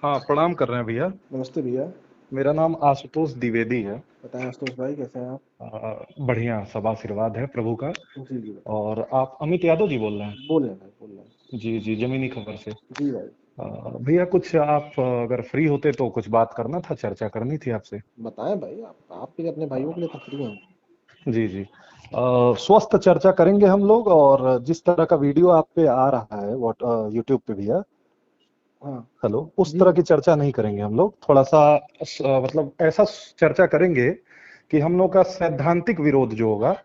हाँ, प्रणाम कर रहे हैं भैया। नमस्ते भैया। मेरा नाम आशुतोष द्विवेदी है। बताएं आशुतोष भाई, कैसे हैं आप? बढ़िया, सब आशीर्वाद है प्रभु का। जी जी बताएं। और आप अमित यादव जी बोल रहे हैं? बोल रहे हैं भाई, बोल रहे हैं। जी जी, जमीनी खबर से। जी भाई। भैया कुछ आप अगर फ्री होते तो कुछ बात करना था, चर्चा करनी थी आपसे। बताएं भाई, आप भी अपने भाइयों के लिए तो फ्री हैं। जी जी। स्वस्थ चर्चा करेंगे हम लोग, और जिस तरह का वीडियो आप पे आ रहा है व्हाट यूट्यूब पे भैया, हाँ। हेलो, उस जी। तरह की चर्चा नहीं करेंगे हम लोग। थोड़ा सा मतलब ऐसा चर्चा करेंगे कि हम लोग का सैद्धांतिक विरोध जो होगा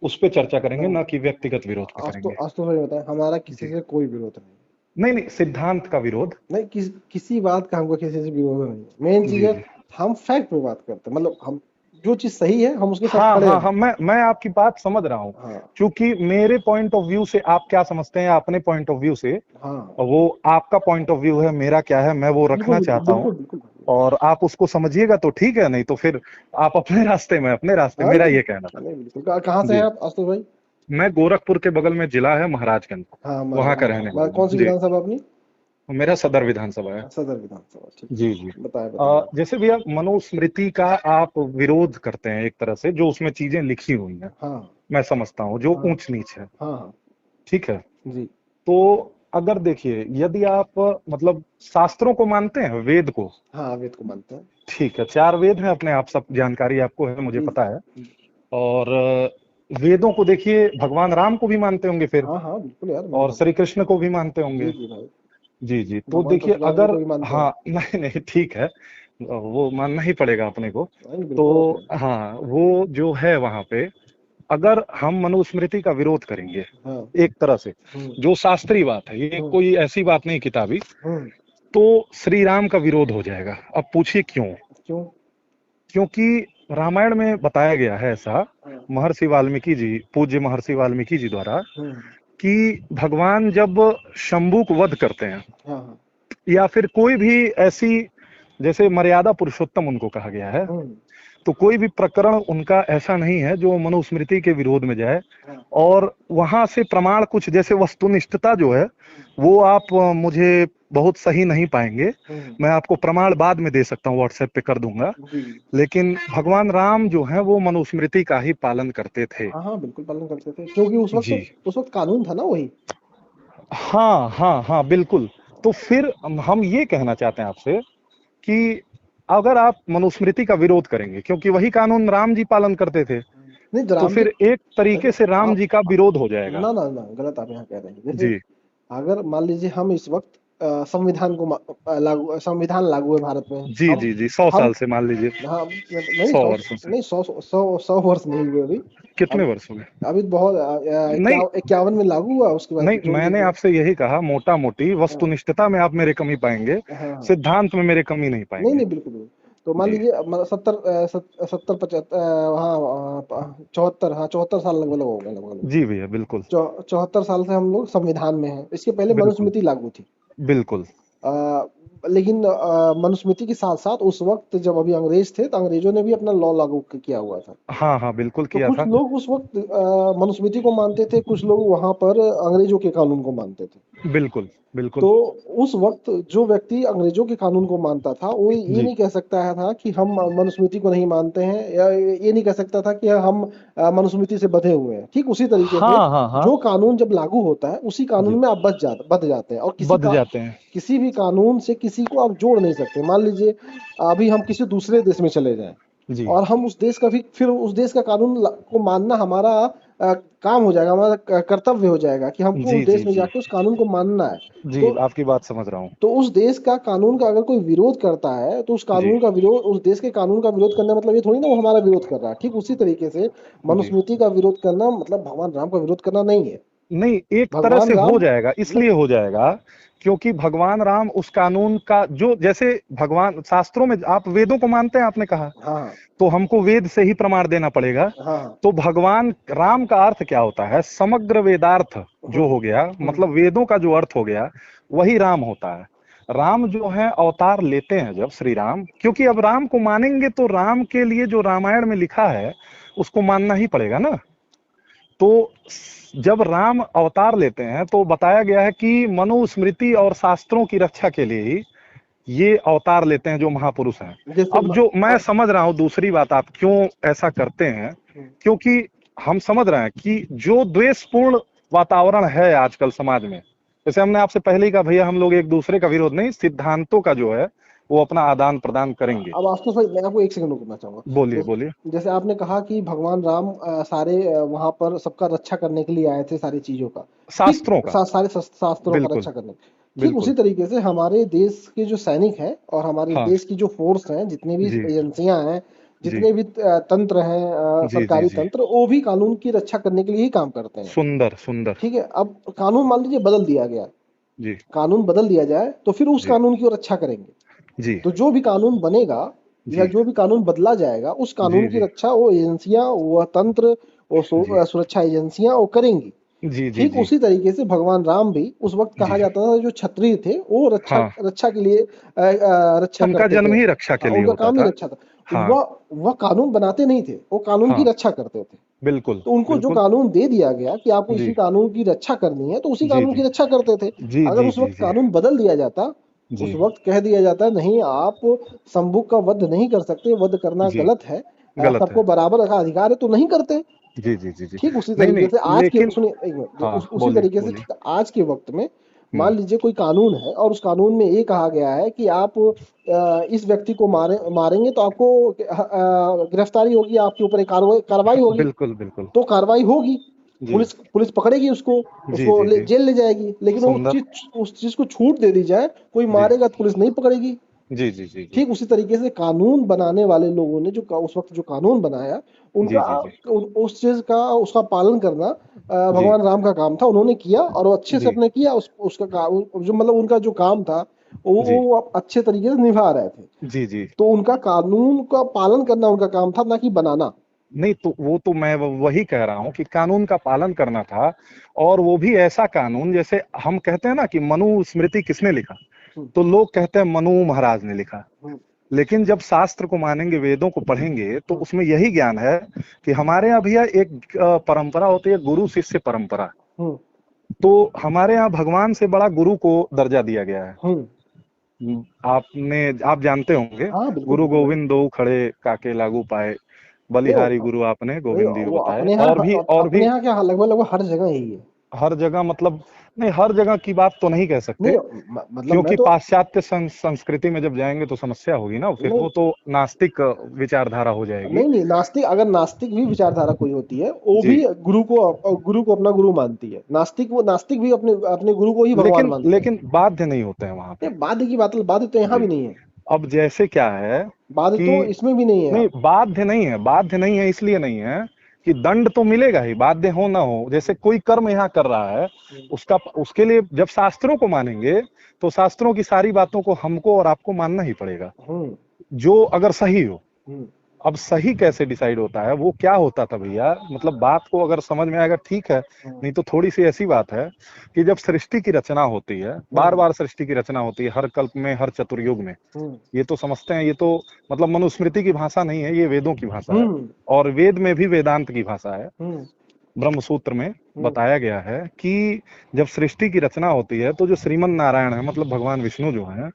उस पे चर्चा करेंगे, हाँ। ना कि व्यक्तिगत विरोध पे करेंगे। आशुतोष भाई बताएं, हमारा किसी जी। से कोई विरोध नहीं। नहीं नहीं, सिद्धांत का विरोध। नहीं, किसी बात का हमको किसी से विरोध नहीं है। मेन चीज जी है, जी। हम फैक्ट पे बात करते हैं। मतलब हम जो चीज सही है हम उसके साथ हाँ खड़े हाँ हैं। हाँ, मैं आपकी बात समझ रहा हूँ। हाँ। क्योंकि मेरे पॉइंट ऑफ व्यू से आप क्या समझते हैं, अपने पॉइंट ऑफ व्यू से, हाँ। और वो आपका पॉइंट ऑफ व्यू है, मेरा क्या है, मैं वो बिल्कुल रखना बिल्कुल चाहता हूँ। बिल्कुल बिल्कुल भाई। और आप उसको समझिएगा तो ठीक है, नहीं तो फिर आप अपने रास्ते में अपने रास्ते, हाँ मेरा नहीं, ये कहना था। नहीं बिल्कुल। कहाँ से हैं जी। आप आशुतोष भाई? मैं गोरखपुर के बगल में जिला है महाराजगंज, हाँ वहां का रहने वाला कौन हूँ सी जी। विधानसभा अपनी? मेरा सदर विधानसभा है। सदर विधानसभा, ठीक है। जी जी। बताएं बताएं। जैसे भैया मनुस्मृति का आप विरोध करते हैं एक तरह से, जो उसमें चीजें लिखी हुई हैं, हाँ मैं समझता हूँ जो हाँ ऊंच नीच है। हाँ हाँ। ठीक है। जी। तो अगर देखिए, यदि आप मतलब शास्त्रों को मानते हैं, वेद को, हाँ, वेद को मानते हैं। ठीक है, चार वेद हैं अपने आप, सब जानकारी आपको है, मुझे जी पता है। जी। और वेदों को देखिए, भगवान राम को भी मानते होंगे फिर, हाँ हाँ बिल्कुल यार, मैं और मानता श्री कृष्ण को भी मानते हूँ। जी होंगे। जी भाई। जी जी। तो भगवान देखिए, परशुराम जी अगर, को भी मानते हैं। हाँ नहीं नहीं ठीक है, वो मानना ही पड़ेगा अपने को। नहीं बिल्कुल, और क्या। तो हाँ, वो जो है वहां पे, अगर हम मनुस्मृति का विरोध करेंगे हाँ। एक तरह से, हम्म जो शास्त्रीय बात है, ये हम्म कोई ऐसी बात नहीं किताबी, हम्म। तो श्री राम का विरोध हो जाएगा। अब पूछिए क्यों? क्यों? क्योंकि रामायण में बताया गया है ऐसा, हाँ। महर्षि वाल्मीकि जी, पूज्य महर्षि वाल्मीकि जी द्वारा, हम्म। कि भगवान जब शंभू को वध करते हैं, हाँ हाँ। या फिर कोई भी ऐसी, जैसे मर्यादा पुरुषोत्तम उनको कहा गया है, हम्म। तो कोई भी प्रकरण उनका ऐसा नहीं है जो मनुस्मृति के विरोध में जाए। हाँ। और वहां से प्रमाण कुछ, जैसे वस्तुनिष्ठता जो है, हम्म वो आप मुझे बहुत सही नहीं पाएंगे। हम्म। मैं आपको प्रमाण बाद में दे सकता हूँ, व्हाट्सएप पे कर दूंगा। जी। लेकिन भगवान राम जो है वो मनुस्मृति का ही पालन करते थे। हाँ हाँ बिल्कुल पालन करते थे, क्योंकि जी। उस वक्त कानून था ना वही। हाँ हाँ हाँ, बिल्कुल। तो फिर हम ये कहना चाहते हैं आपसे कि अगर आप मनुस्मृति का विरोध करेंगे, क्योंकि वही कानून राम जी पालन करते थे, नहीं तो तो राम जी, फिर एक तरीके से राम आप जी का विरोध हो जाएगा। ना ना ना, गलत आप यहाँ कह रहे हैं। जैसे जी अगर मान लीजिए हम इस वक्त संविधान को संविधान लागू है भारत में। जी हम जी जी, 100 साल हम से मान लीजिए, हाँ नहीं, 100 वर्षों से। नहीं, 100 वर्ष नहीं हुए अभी। कितने अब वर्ष हो गए? अभी बहुत नहीं 51 में लागू हुआ, उसके बाद नहीं, जोड़ मैंने दीजिए। आपसे यही कहा, मोटा मोटी हाँ वस्तुनिष्ठता में आप मेरे कमी पाएंगे, हाँ हाँ। सिद्धांत में मेरे कमी नहीं नहीं पाएंगे। नहीं बिल्कुल बिल्कुल। तो मान जी लीजिए 70 75, हाँ 74, हाँ 74 साल लगभग हो गए, लगभग लगभग। जी भैया, बिल्कुल 74 साल से हम लोग संविधान में हैं। इसके पहले बिल्कुल मनुस्मृति लागू थी। बिल्कुल। अ, लेकिन मनुस्मृति के साथ साथ उस वक्त जब अभी अंग्रेज थे, तो अंग्रेजों ने भी अपना लॉ लागू किया हुआ था। हाँ हाँ, बिल्कुल तो किया कुछ था। लोग उस वक्त मनुस्मृति को मानते थे, कुछ लोग वहां पर अंग्रेजों के कानून को मानते थे। बिल्कुल बिल्कुल। तो उस वक्त जो व्यक्ति अंग्रेजों के कानून को मानता था, वो ये जी। नहीं कह सकता है था कि हम मनुस्मृति को नहीं मानते हैं, या ये नहीं कह सकता था कि हम मनुस्मृति से बंधे हुए हैं। ठीक उसी तरीके से हाँ हाँ हाँ। जो कानून जब लागू होता है, उसी कानून जी, में आप बंध जाते हैं। और बध जाते हैं। किसी भी कानून से किसी को आप जोड़ नहीं सकते। मान लीजिए अभी हम किसी दूसरे देश में चले जाएं, जी और हम उस देश का भी फिर उस देश का कानून को मानना हमारा काम हो जाएगा, हमारा कर्तव्य हो जाएगा कि हमको जी उस जी देश में जी जाके उस कानून को मानना है। जी, तो आपकी बात समझ रहा हूँ। उस देश का कानून का अगर कोई विरोध करता है, तो उस जी कानून का विरोध, उस देश के कानून का विरोध करना मतलब ये थोड़ी ना वो हमारा विरोध कर रहा है। ठीक उसी तरीके से जी। मनुस्मृति का विरोध करना मतलब भगवान राम का विरोध करना नहीं है। नहीं, एक तरह भगवान से हो राम जाएगा, नहीं। इसलिए हो जाएगा क्योंकि भगवान राम उस कानून का, जो जैसे भगवान शास्त्रों में, आप वेदों को मानते हैं आपने कहा, हाँ तो हमको वेद से ही प्रमाण देना पड़ेगा। हाँ हाँ। तो भगवान राम का अर्थ क्या होता है? समग्र वेदार्थ जो हम्म हो गया, हम्म मतलब वेदों का जो अर्थ हो गया, वही राम होता है। राम जो है अवतार लेते हैं जब श्री राम, क्योंकि अब राम को मानेंगे तो राम के लिए जो रामायण में लिखा है उसको मानना ही पड़ेगा ना। तो जब राम अवतार लेते हैं तो बताया गया है कि मनुस्मृति और शास्त्रों की रक्षा के लिए ही ये अवतार लेते हैं जो महापुरुष हैं। जैसे अब जो मैं समझ रहा हूँ दूसरी बात, आप क्यों ऐसा करते हैं, क्योंकि हम समझ रहे हैं कि जो द्वेषपूर्ण वातावरण है आजकल समाज में, जैसे हमने आपसे पहले ही कहा भैया हम लोग एक दूसरे का विरोध नहीं, सिद्धांतों का जो है वो अपना आदान प्रदान करेंगे। अब आशुतोष भाई, मैं आपको एक सेकंड रुकना चाहूंगा। बोलिए बोलिए। जैसे आपने कहा कि भगवान राम सारे वहां पर सबका रक्षा करने के लिए आए थे, सारी चीजों का, ठीक, शास्त्रों का। सारे शास्त्रों का बिल्कुल रक्षा करने। ठीक उसी बिल्कुल। तरीके से हमारे देश के जो सैनिक हैं और हमारे हाँ देश की जो फोर्स हैं, जितने भी जी एजेंसियां हैं, जी जितने भी तंत्र हैं, जी जी सरकारी जी। तंत्र, वो भी कानून की रक्षा करने के लिए ही काम करते हैं। सुंदर सुंदर। ठीक है, अब कानून मान लीजिए बदल दिया गया, जी कानून बदल दिया जाए तो फिर उस जी कानून की वो रक्षा करेंगे। जी तो जो भी कानून बनेगा या जी जो भी कानून बदला जाएगा, उस जी कानून की जी रक्षा वो एजेंसियां, वो तंत्र, वो जी सुरक्षा एजेंसियां वो करेंगी। जी जी ठीक जी उसी तरीके से भगवान राम भी, उस वक्त जी। कहा जाता था जो क्षत्रिय थे वो रक्षा हाँ, रक्षा के लिए रक्षा उनका करते थे। जन्म ही रक्षा के लिए उनका होता काम ही था। रक्षा था। हाँ वह कानून बनाते नहीं थे, वो कानून की हाँ। रक्षा करते थे। बिल्कुल तो उनको जो बिल्कुल। कानून दे दिया गया कि आपको जी इसी कानून की रक्षा करनी है, तो उसी जी कानून जी की रक्षा करते थे। जी अगर जी उस जी वक्त जी कानून बदल दिया जाता, उस जी वक्त कह दिया जाता नहीं, आप शंभू का वध नहीं कर सकते, वध करना जी। गलत है, गलत है। सबको बराबर का अधिकार है, तो नहीं करते। जी जी जी जी। ठीक उसी नहीं तरीके नहीं, से आज के, लेकिन सुनिए एक मिनट, हाँ उसी बोलिए तरीके से बोलिए। ठीक आज के वक्त में हम्म। मान लीजिए कोई कानून है और उस कानून में ये कहा गया है कि आप इस व्यक्ति को मारेंगे तो आपको गिरफ्तारी होगी, आपके ऊपर एक कार्रवाई कार्रवाई होगी। बिल्कुल बिल्कुल। तो कार्रवाई होगी, जी पुलिस पुलिस पकड़ेगी उसको, जी जी जी। जेल ले जाएगी। लेकिन वो सुंदर। उस चीज को छूट दे दी जाए, कोई जी मारेगा तो पुलिस नहीं पकड़ेगी। जी जी जी जी ठीक उसी तरीके से कानून बनाने वाले लोगों ने जो उस वक्त जो कानून बनाया, जी उनका जी जी उस चीज का, उसका पालन करना जी भगवान राम का काम था। उन्होंने किया और वो अच्छे से जी अपने किया। उसका जो मतलब उनका जो काम था जी वो अच्छे तरीके से निभा रहे थे। जी जी। तो उनका कानून का पालन करना उनका काम था, ना कि बनाना। नहीं तो वो तो मैं वही कह रहा हूँ कि कानून का पालन करना था, और वो भी ऐसा कानून, जैसे हम कहते हैं ना कि मनु स्मृति किसने लिखा, हम्म, तो लोग कहते हैं मनु महाराज ने लिखा। हम्म, लेकिन जब शास्त्र को मानेंगे, वेदों को पढ़ेंगे, तो हम्म, उसमें यही ज्ञान है कि हमारे यहाँ भैया एक परंपरा होती है, गुरु शिष्य परंपरा। हम्म, तो हमारे यहाँ भगवान से बड़ा गुरु को दर्जा दिया गया है। हम्म। आप जानते होंगे, हाँ बिल्कुल गुरु बिल्कुल भाई। गोविंद दो खड़े काके लागू पाए, नहीं बलिहारी गुरु आपने नहीं, गोविंद जी वो बताए। और भी अपने यहाँ क्या लगभग लगभग हर जगह यही है। हर जगह मतलब, नहीं हर जगह की बात तो नहीं कह सकते, नहीं, मतलब मैं क्योंकि तो, पाश्चात्य संस्कृति में जब जाएंगे तो समस्या होगी ना, फिर नहीं वो तो नास्तिक विचारधारा हो जाएगी। नहीं नहीं, नास्तिक, अगर नास्तिक भी विचारधारा कोई होती है, वो भी जी। गुरु को अपना गुरु मानती है। नास्तिक भी अपने अपने गुरु को ही भगवान लेकिन मानते हैं। लेकिन बाध्य नहीं होते हैं वहां ये पे। बाध्य की बात, बाध्य तो यहाँ जी। भी नहीं है। अब जैसे क्या है बाध्य कि, तो इसमें भी नहीं है नहीं आप। बाध्य नहीं है, बाध्य नहीं है इसलिए नहीं है कि दंड तो मिलेगा ही, बाध्य हो ना हो। जैसे कोई कर्म यहाँ कर रहा है, उसका उसके लिए जब शास्त्रों को मानेंगे, तो शास्त्रों की सारी बातों को हमको और आपको मानना ही पड़ेगा, हम्म, जो अगर सही हो। हम्म, अब सही कैसे डिसाइड होता है, वो क्या होता था भैया, मतलब बात को अगर समझ में आएगा ठीक है, हम्म, नहीं तो थोड़ी सी ऐसी बात है कि जब सृष्टि की रचना होती है, बार हम्म, बार सृष्टि की रचना होती है, हर कल्प में, हर चतुर्युग में, हम्म, ये तो समझते हैं, ये तो मतलब मनुस्मृति की भाषा नहीं है, ये वेदों की भाषा है। हम्म, और वेद में भी वेदांत की भाषा है। हम्म, ब्रह्म सूत्र में हम्म, बताया गया है कि जब सृष्टि की रचना होती है, तो जो श्रीमन नारायण है, मतलब भगवान विष्णु जो है,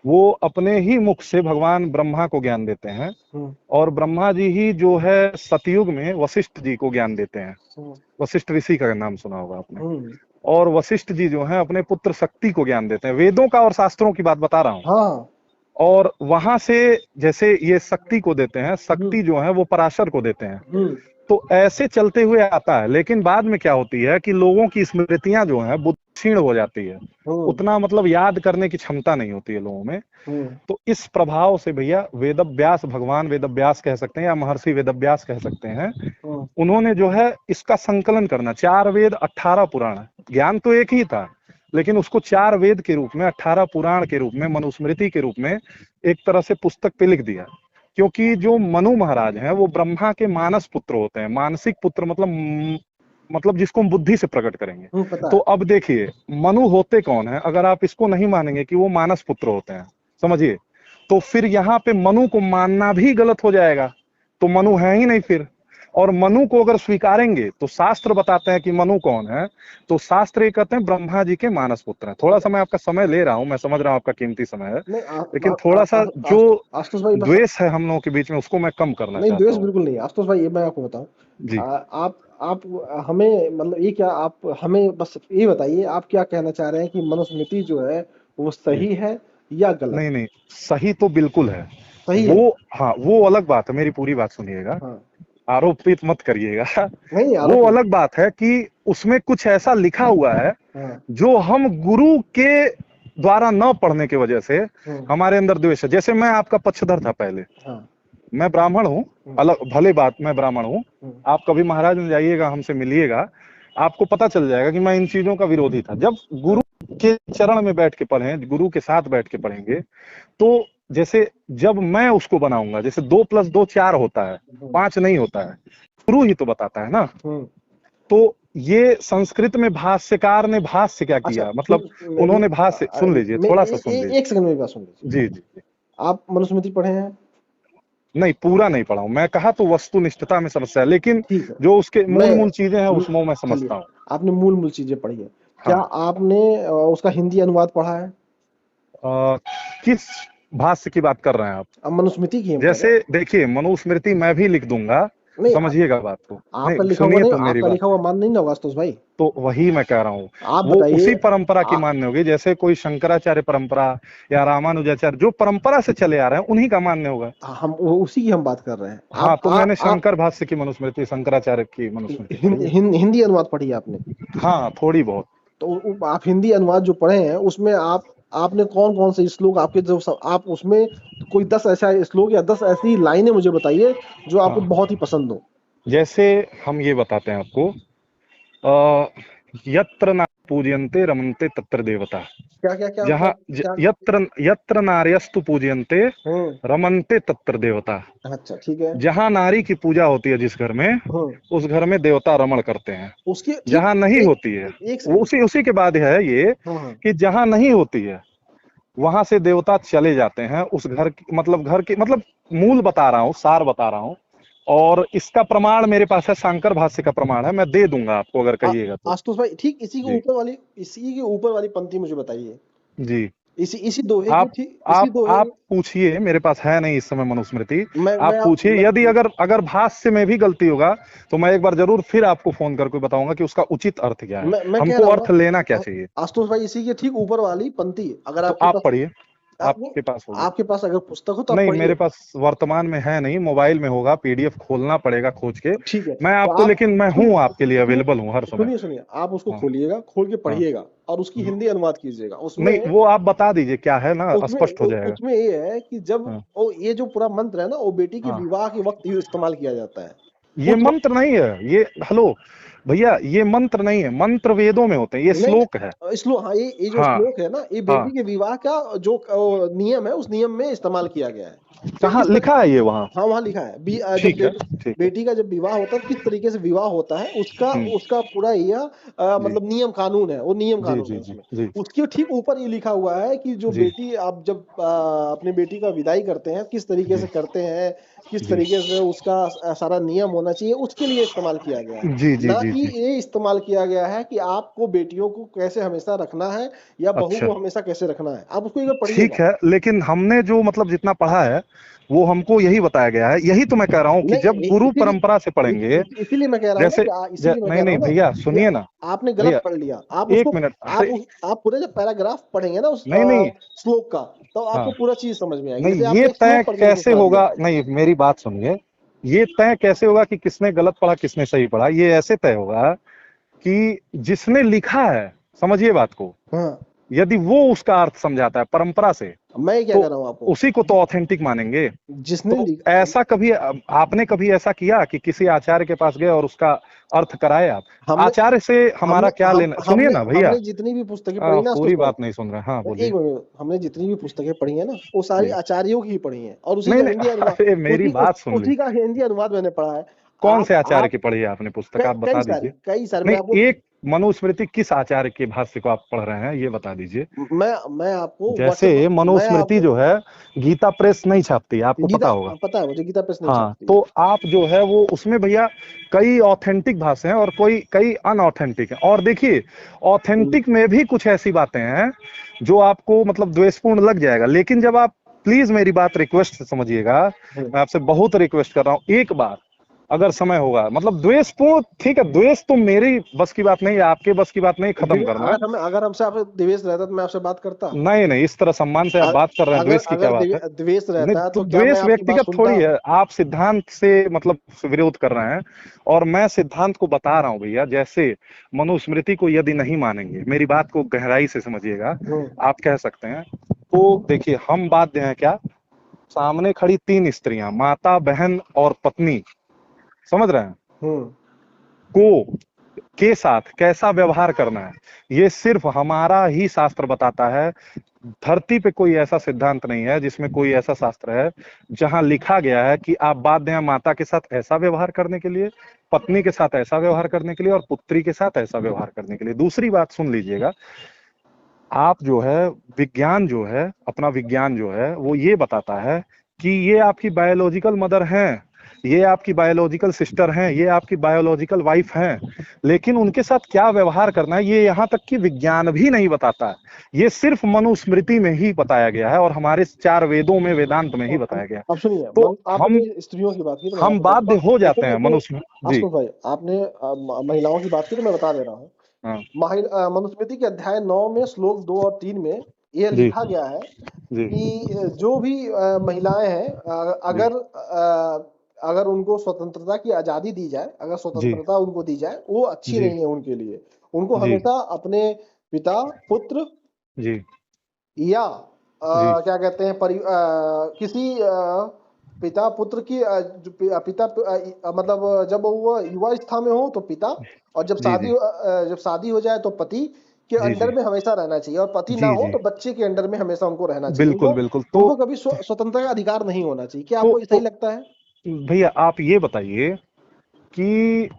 वो अपने ही मुख से भगवान ब्रह्मा को ज्ञान देते हैं। हम्म, और ब्रह्मा जी ही जो है सतयुग में वशिष्ठ जी को ज्ञान देते हैं। हम्म, वशिष्ठ ऋषि का नाम सुना होगा आपने। हम्म, और वशिष्ठ जी जो है अपने पुत्र शक्ति को ज्ञान देते हैं, वेदों का और शास्त्रों की बात बता रहा हूँ। हाँ, और वहां से जैसे ये शक्ति को देते हैं, हम्म, शक्ति जो है वो पराशर को देते हैं। हम्म, तो ऐसे चलते हुए आता है, लेकिन बाद में क्या होती है कि लोगों की स्मृतियां जो है बुद्धिक्षीण हो जाती है, हम्म, उतना मतलब याद करने की क्षमता नहीं होती है लोगों में। हम्म, तो इस प्रभाव से भैया वेदव्यास, भगवान वेदव्यास कह सकते हैं या महर्षि वेदव्यास कह सकते हैं, हम्म, उन्होंने जो है इसका संकलन करना, 4 वेद 18 पुराण, ज्ञान तो एक ही था, लेकिन उसको 4 वेद के रूप में, 18 पुराण के रूप में, मनुस्मृति के रूप में एक तरह से पुस्तक पे लिख दिया। क्योंकि जो मनु महाराज हैं वो ब्रह्मा के मानस पुत्र होते हैं। मानसिक पुत्र मतलब जिसको हम बुद्धि से प्रकट करेंगे। पता तो है। अब देखिए मनु होते कौन है, अगर आप इसको नहीं मानेंगे कि वो मानस पुत्र होते हैं, समझिए, तो फिर यहाँ पे मनु को मानना भी गलत हो जाएगा, तो मनु है ही नहीं फिर। और मनु को अगर स्वीकारेंगे तो शास्त्र बताते हैं कि मनु कौन है, तो शास्त्र ये कहते हैं ब्रह्मा जी के मानस पुत्र हैं। थोड़ा सा मैं आपका समय ले रहा हूं, मैं समझ रहा हूं आपका कीमती समय है, नहीं लेकिन थोड़ा सा जो आशुतोष भाई, द्वेष है हम लोगों के बीच में उसको मैं कम करना नहीं चाहता द्वेष हूँ। बिल्कुल नहीं आशुतोष भाई, ये मैं आपको बताऊं, जी आप हमें मतलब ये क्या, आप हमें बस ये बताइए आप क्या कहना चाह रहे हैं कि मनुस्मृति जो है वो जी। सही है या गलत? नहीं नहीं, सही तो बिल्कुल है सही है। वो। हाँ, वो अलग बात है, मेरी पूरी बात सुनिएगा, हाँ, आरोपित मत करिएगा। नहीं वो आरोप नहीं। अलग बात है कि उसमें कुछ ऐसा लिखा हुआ है हाँ। जो हम गुरु के द्वारा न पढ़ने की वजह से हमारे अंदर द्वेष है। जैसे मैं आपका पक्षधर था पहले, हाँ। मैं ब्राह्मण हूँ, अलग भले बात, मैं ब्राह्मण हूँ। आप कभी महाराज में जाइएगा, हमसे मिलिएगा, आपको पता चल जाएगा कि मैं इन चीजों का विरोधी था। जब गुरु के चरण में बैठ के पढ़े, गुरु के साथ बैठ के पढ़ेंगे, तो जैसे जब मैं उसको बनाऊंगा, जैसे 2+2 4 होता है, 5 नहीं होता है, गुरु ही तो बताता है ना। तो ये संस्कृत में भाष्यकार ने भाष्य क्या अच्छा, किया, मतलब उन्होंने भाष्य, सुन लीजिए, थोड़ा सा सुन लीजिए। एक सेकंड में बात सुन लीजिए। जी जी जी। आप मनुस्मृति पढ़े हैं? नहीं, पूरा नहीं पढ़ा हूं मैं, कहा तो वस्तुनिष्ठता में समस्या है, लेकिन ठीक है, जो उसके मूल मूल मैं चीजें हैं उसमें मैं चलिए, समझता हूँ। आपने मूल मूल चीजें पढ़ी है, क्या हाँ। आपने उसका हिंदी अनुवाद पढ़ा है? किस भाष्य की बात कर रहे हैं आप? अब मनुस्मृति की हम कह रहे जैसे देखिए, मनुस्मृति मैं भी लिख दूंगा, हैं। नहीं, समझिए बात को, आपका नहीं लिखा हुआ सुनिए नहीं, तो मेरी आपका बात, लिखा हुआ मान नहीं ना होगा आशुतोष भाई। तो वही मैं कह रहा हूँ, आप वो बताइए। उसी परंपरा की मान्य होगी, जैसे कोई शंकराचार्य परंपरा या रामानुजाचार्य जो परंपरा से चले आ रहे हैं उन्हीं का मान्य होगा। हम उसी की हम बात कर रहे हैं। हाँ, तो मैंने आप शंकर भाष्य की मनुस्मृति, शंकराचार्य की मनुस्मृति पढ़ी है। हिंदी अनुवाद पढ़ी है आपने? हाँ, थोड़ी बहुत। तो आप हिंदी अनुवाद जो पढ़े हैं उसमें आपने कौन कौन से श्लोक आपके जो आप उसमें कोई 10 ऐसा श्लोक या 10 ऐसी लाइनें मुझे बताइए जो आपको हाँ, बहुत ही पसंद हो। जैसे हम ये बताते हैं आपको, यत्र न पूजयन्ते रमन्ते तत्र देवता। क्या क्या क्या क्या जहाँ क्या? यत्र यत्र नार्यस्तु पूजयन्ते हम्म। रमन्ते तत्र देवता। अच्छा, ठीक है। जहाँ नारी की पूजा होती है जिस घर में, हम्म। उस घर में देवता रमण करते हैं। उसके ठीक जहाँ नहीं होती है, एक वो सेकंड। उसी उसी के बाद है ये, हाँ। कि जहाँ नहीं होती है वहां से देवता चले जाते हैं उस घर की मतलब मूल बता रहा हूँ, सार बता रहा हूँ। और इसका प्रमाण मेरे पास है, शंकर भाष्य का प्रमाण है, मैं दे दूंगा आपको अगर कहिएगा तो। आशुतोष भाई, ठीक जी इसी के ऊपर वाली पंक्ति मुझे बताइए। जी। इसी दोहे की, ठीक इसी आप दोहे। आप पूछिए, मेरे पास है नहीं इस समय मनुस्मृति। मैं आप पूछिए, यदि अगर अगर भाष्य में भी गलती होगा तो मैं एक बार जरूर फिर आपको फोन करके बताऊंगा कि उसका उचित अर्थ क्या है, मैं कह हमको रहा अर्थ हूँ लेना क्या चाहिए। आशुतोष भाई, इसी के ठीक ऊपर वाली पंक्ति अगर तो आपके आप पास, पढ़िए, आपने आपके पास होगी। आपके पास अगर पुस्तक हो तो आप नहीं, मेरे पढ़िए। पास वर्तमान में है नहीं, मोबाइल में होगा, पीडीएफ खोलना पड़ेगा खोज के। ठीक है, मैं तो आपको, आप लेकिन मैं हूँ आपके लिए अवेलेबल हूँ हर समय। सुनिए सुनिए, आप उसको हाँ खोलिएगा, खोल के हाँ। पढ़िएगा और उसकी हिंदी अनुवाद कीजिएगा। नहीं, उसमें वो आप बता दीजिए क्या है ना, उसमें स्पष्ट हो जाएगा। उसमें ये है कि जब हाँ वो ये जो पूरा मंत्र है ना, वो बेटी के हाँ। विवाह के वक्त ही इस्तेमाल किया जाता है। ये उस वक्त मंत्र नहीं है, ये हेलो भैया, ये मंत्र नहीं है, मंत्र वेदों में होते हैं, ये नहीं, श्लोक है। श्लोक, हाँ, ये जो हाँ श्लोक है ना, ये हाँ। बेटी के विवाह का जो नियम है, उस नियम में इस्तेमाल किया गया है कि कहाँ किस लिखा है ये वहाँ? हाँ, वहां लिखा है। जब ठीक है, ठीक है। बेटी का जब विवाह होता है, किस तरीके से विवाह होता है, उसका हम्म। उसका पूरा यह जी मतलब नियम कानून है, वो नियम जी कानून जी है जी उसमें। जी उसके ठीक ऊपर ये लिखा हुआ है कि जो जी बेटी, आप जब अपनी बेटी का विदाई करते हैं, किस तरीके जी से करते हैं, किस जी तरीके से उसका सारा नियम होना चाहिए, उसके लिए इस्तेमाल किया गया है। जी जी ना जी कि जी। ये इस्तेमाल किया गया है कि आपको बेटियों को कैसे हमेशा रखना है या बहू अच्छा, को हमेशा कैसे रखना है। आप उसको एक बार ठीक पढ़िएगा। है, लेकिन हमने जो मतलब जितना पढ़ा है वो हमको यही बताया गया है, यही तो मैं कह रहा हूँ कि जब नहीं, गुरु परंपरा से पढ़ेंगे, इसीलिए मैं कह रहा हूँ ना जैसे कि इसीलिए मैं नहीं कह रहा नहीं हूँ ना भैया कि सुनिए ना, आपने गलत भैया पढ़ लिया। आप एक उसको, मिनट, अरे आप पूरे जब पैराग्राफ पढ़ेंगे ना उस नहीं नहीं। श्लोक का, तो आपको हाँ, पूरा चीज समझ में आएगी। नहीं, जैसे ये आपने एक तय श्लोक पढ़ कैसे पढ़ा दिया। होगा, नहीं मेरी बात सुनिए, ये तय कैसे होगा कि किसने गलत पढ़ा किसने सही पढ़ा? ये ऐसे तय होगा कि जिसने लिखा है, समझिए बात को, हाँ, यदि वो उसका अर्थ समझाता है परंपरा से, मैं क्या तो कह रहा हूँ आपको, उसी को तो ऑथेंटिक मानेंगे। जिसने तो ऐसा कभी आपने कभी ऐसा किया कि किसी आचार्य के पास गए और उसका अर्थ कराए आप? हमने आचार्य से हमारा हमने क्या हम लेना, सुनिए ना भैया, हमने जितनी भी पुस्तकें पढ़ी ना पूरी आशुतोष भाई, बात नहीं सुन रहे। हाँ बोलिए। एक मिनट, हमने जितनी भी पुस्तकें पढ़ी है ना, वो सारी जी। आचार्यों की ही पढ़ी हैं और उसी नहीं का नहीं, हिंदी अनुवाद, अरे मेरी बात सुन ली। उसी का हिंदी अनुवाद मैंने पढ़ा है। कौन आप से आचार्य आप की पढ़ी है आपने पुस्तक, आप कई बता सारी दीजिए। कई सारी मैं नहीं, आपको एक मनुस्मृति किस आचार्य के भाष्य को आप पढ़ रहे हैं, ये बता दीजिए। मैं आपको जैसे व्हाट्सएप, मैं मनुस्मृति आपको जो है गीता प्रेस नहीं छापती है, आपको पता गीता, होगा। पता है मुझे, गीता प्रेस नहीं हाँ, छापती है। तो आप जो है वो उसमें भैया कई ऑथेंटिक भाषा हैं और कोई कई अनऑथेंटिक हैं। और देखिए ऑथेंटिक में भी कुछ ऐसी बातें हैं जो आपको मतलब द्वेषपूर्ण लग जाएगा, लेकिन जब आप, प्लीज मेरी बात रिक्वेस्ट से समझिएगा, हम्म। मैं आपसे बहुत रिक्वेस्ट कर रहा हूँ, एक बार अगर समय होगा, मतलब द्वेषपूर्ण, ठीक है, द्वेष तो मेरी बस की बात नहीं है, आपके बस की बात नहीं खत्म करना। अगर हमसे आपसे द्वेष रहता तो मैं आपसे बात करता। नहीं नहीं, इस तरह सम्मान से आप अ- बात कर रहे हैं, अगर द्वेष की क्या अगर बात है। द्वेष नहीं रहता तो तो क्या मैं द्वेष आपकी बात व्यक्तिगत सुनता? थोड़ी है, आप सिद्धांत से मतलब विरोध कर रहे हैं और मैं सिद्धांत को बता रहा हूं भैया। जैसे मनुस्मृति को यदि नहीं मानेंगे, मेरी बात को गहराई से समझिएगा, हम्म। आप कह सकते हैं तो देखिए हम बाध्य हैं क्या, सामने खड़ी तीन स्त्रियां, माता, बहन और पत्नी, समझ रहे हैं, हम्म। को के साथ कैसा व्यवहार करना है, ये सिर्फ हमारा ही शास्त्र बताता है। धरती पे कोई ऐसा सिद्धांत नहीं है जिसमें कोई ऐसा शास्त्र है जहां लिखा गया है कि आप बाध्य हैं माता के साथ ऐसा व्यवहार करने के लिए, पत्नी के साथ ऐसा व्यवहार करने के लिए और पुत्री के साथ ऐसा व्यवहार करने के लिए। दूसरी बात सुन लीजिएगा, आप जो है विज्ञान जो है, अपना विज्ञान जो है वो ये बताता है कि ये आपकी बायोलॉजिकल मदर हैं, ये आपकी बायोलॉजिकल सिस्टर हैं, ये आपकी बायोलॉजिकल वाइफ हैं, लेकिन उनके साथ क्या व्यवहार करना है ये यहाँ तक कि विज्ञान भी नहीं बताता है। ये सिर्फ मनुस्मृति में ही बताया गया है और हमारे चार वेदों में, वेदांत में ही बताया गया है। अब सुनिए, तो आपने स्त्रियों की बात की तो मैं हम आपको बाध्य हो जाते हैं सुनिए मनुस्मृति जी। आशुतोष भाई, आपने महिलाओं की बात की तो मैं बता दे रहा हूँ। हाँ मनुस्मृति के अध्याय 9 में श्लोक 2 और 3 में यह जी लिखा गया है जी कि जो भी महिलाएं हैं, जी अगर उनको स्वतंत्रता की आजादी दी जाए, अगर जी स्वतंत्रता उनको दी जाए, वो अच्छी जी नहीं है उनके लिए। उनको जी हमेशा अपने पिता, पुत्र जी या जी क्या कहते हैं किसी पिता पुत्र की पिता मतलब जब वो युवावस्था में हो तो पिता, और जी जी जब शादी हो जाए तो पति के जी अंडर जी में हमेशा रहना चाहिए, और पति ना जी हो जी तो बच्चे के अंडर में हमेशा उनको रहना चाहिए। बिल्कुल उनको बिल्कुल। उनको कभी स्वतंत्रता का अधिकार नहीं होना चाहिए। क्या आपको ये सही तो लगता है? भैया आप ये बताइए कि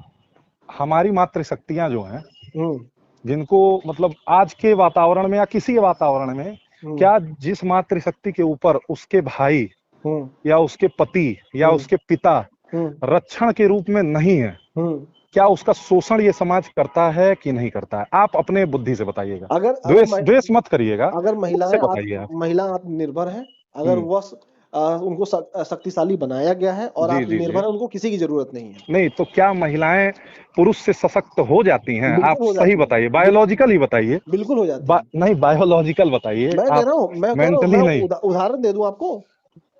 हमारी मातृशक्तियां जो हैं, हम्म। जिनको मतलब आज के वातावरण में या किसी वातावरण में, हम्म। क्या जिस मातृशक्ति के ऊपर उसके भाई हम्म। या उसके पति या हम्म। उसके पिता हम्म। रक्षण के रूप में नहीं है, हम्म। क्या उसका शोषण ये समाज करता है कि नहीं करता है? आप अपने बुद्धि से बताइएगा, अगर अगर द्वेष द्वेष मत करिएगा, अगर खुद से महिलाएं बताइए आप। महिला आत्मनिर्भर है, अगर हम्म। वह उनको शक्तिशाली बनाया गया है और जी जी जी। आत्मनिर्भर है, उनको किसी की जरूरत नहीं है। नहीं तो क्या महिलाएं पुरुष से सशक्त हो जाती हैं? आप बिल्कुल हो सही जाती है। बताइए, बायोलॉजिकल ही बताइए। बिल्कुल हो जाती है। नहीं बायोलॉजिकल बताइए मैं कह आप, रहा हूँ मैं कह रहा हूँ मैं मेंटली नहीं। उदाहरण दे दूं आपको।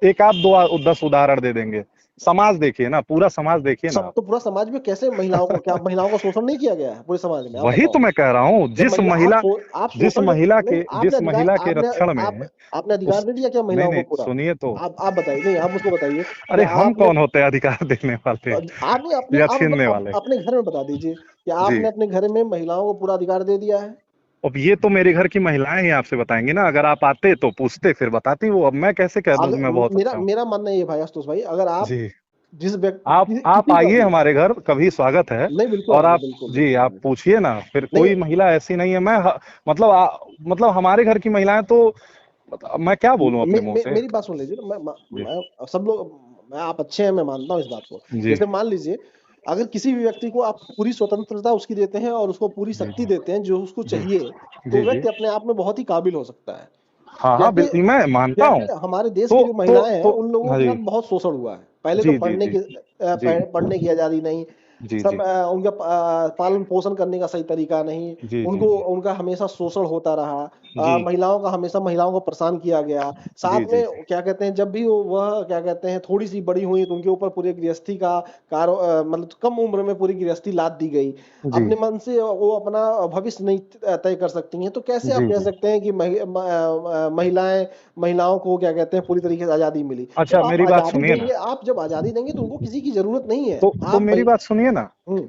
एक आप दो 10 उदाहरण दे देंगे। समाज देखिए ना, पूरा समाज देखिए ना सब आप। तो पूरा समाज में कैसे महिलाओं का शोषण नहीं किया गया है पूरे समाज में? आप वही तो बताओ। मैं कह रहा हूँ, जब महिला आप शोषण नहीं, जिस महिला के रक्षण में आपने अधिकार उस, नहीं दिया क्या नहीं महिलाओं को नहीं पूरा? सुनिए तो, आप बताइए, नहीं आप मुझको बताइए अरे क्या हम आपने कौन होते हैं अधिकार देने वाले आपने अपने या आप छीनने वाले? अपने घर में बता दीजिए कि जी, आपने अपने घर में महिलाओं को पूरा अधिकार दे दिया है? अब ये तो मेरे घर की महिलाएं ही आपसे बताएंगी ना, अगर आप आते तो पूछते फिर बताती वो, अब मैं कैसे कह दूं कि अगर मैं बहुत मेरा अच्छा हूँ। मेरा मानना ये भाई आशुतोष भाई, अगर आप जी, जिस व्यक्ति आप किसी का आइए भी, हमारे घर, कभी स्वागत है। नहीं बिल्कुल और आएंगे, आप बिल्कुल जी बिल्कुल आप आएंगे। पूछिए ना, फिर नहीं, कोई महिला ऐसी नहीं है। मतलब मतलब हमारे घर की महिलाएं तो, मैं क्या बोलूं अपने मुंह से। मेरी बात सुन लीजिए ना, जी मैं सब लोग, मैं आप अच्छे हैं, मैं मानता हूँ इस बात को। जी जैसे मान लीजिए, अगर किसी भी व्यक्ति को आप पूरी स्वतंत्रता उसकी देते हैं और उसको पूरी जी शक्ति देते हैं जो उसको जी चाहिए, तो जी जी। व्यक्ति अपने आप में बहुत ही काबिल हो सकता है। हाँ हाँ जैसे बिल्कुल, मैं मानता हूँ। जैसे हमारे देश की जो महिलाएं हैं, उन लोगों हाँ के जी साथ बहुत शोषण हुआ है। पहले तो जी जी जी जी पढ़ने की आजादी नहीं, जी सब जी उनका पालन पोषण करने का सही तरीका नहीं, जी जी उनको जी उनका हमेशा शोषण होता रहा। जी महिलाओं का हमेशा महिलाओं को परेशान किया गया। जी साथ जी में क्या कहते हैं, जब भी वह क्या कहते हैं थोड़ी सी बड़ी हुई तो उनके ऊपर पूरी गृहस्थी का मतलब कम उम्र में पूरी गृहस्थी लाद दी गई। जी अपने मन से वो अपना भविष्य नहीं तय कर सकती हैं, तो कैसे आप जी कह जी। सकते हैं कि महिलाओं को क्या कहते हैं पूरी तरीके से आजादी मिली? अच्छा मेरी बात सुनिए ना, आप जब आजादी देंगे तो उनको किसी की जरूरत नहीं है। तो आप मेरी बात सुनिए ना, हम्म,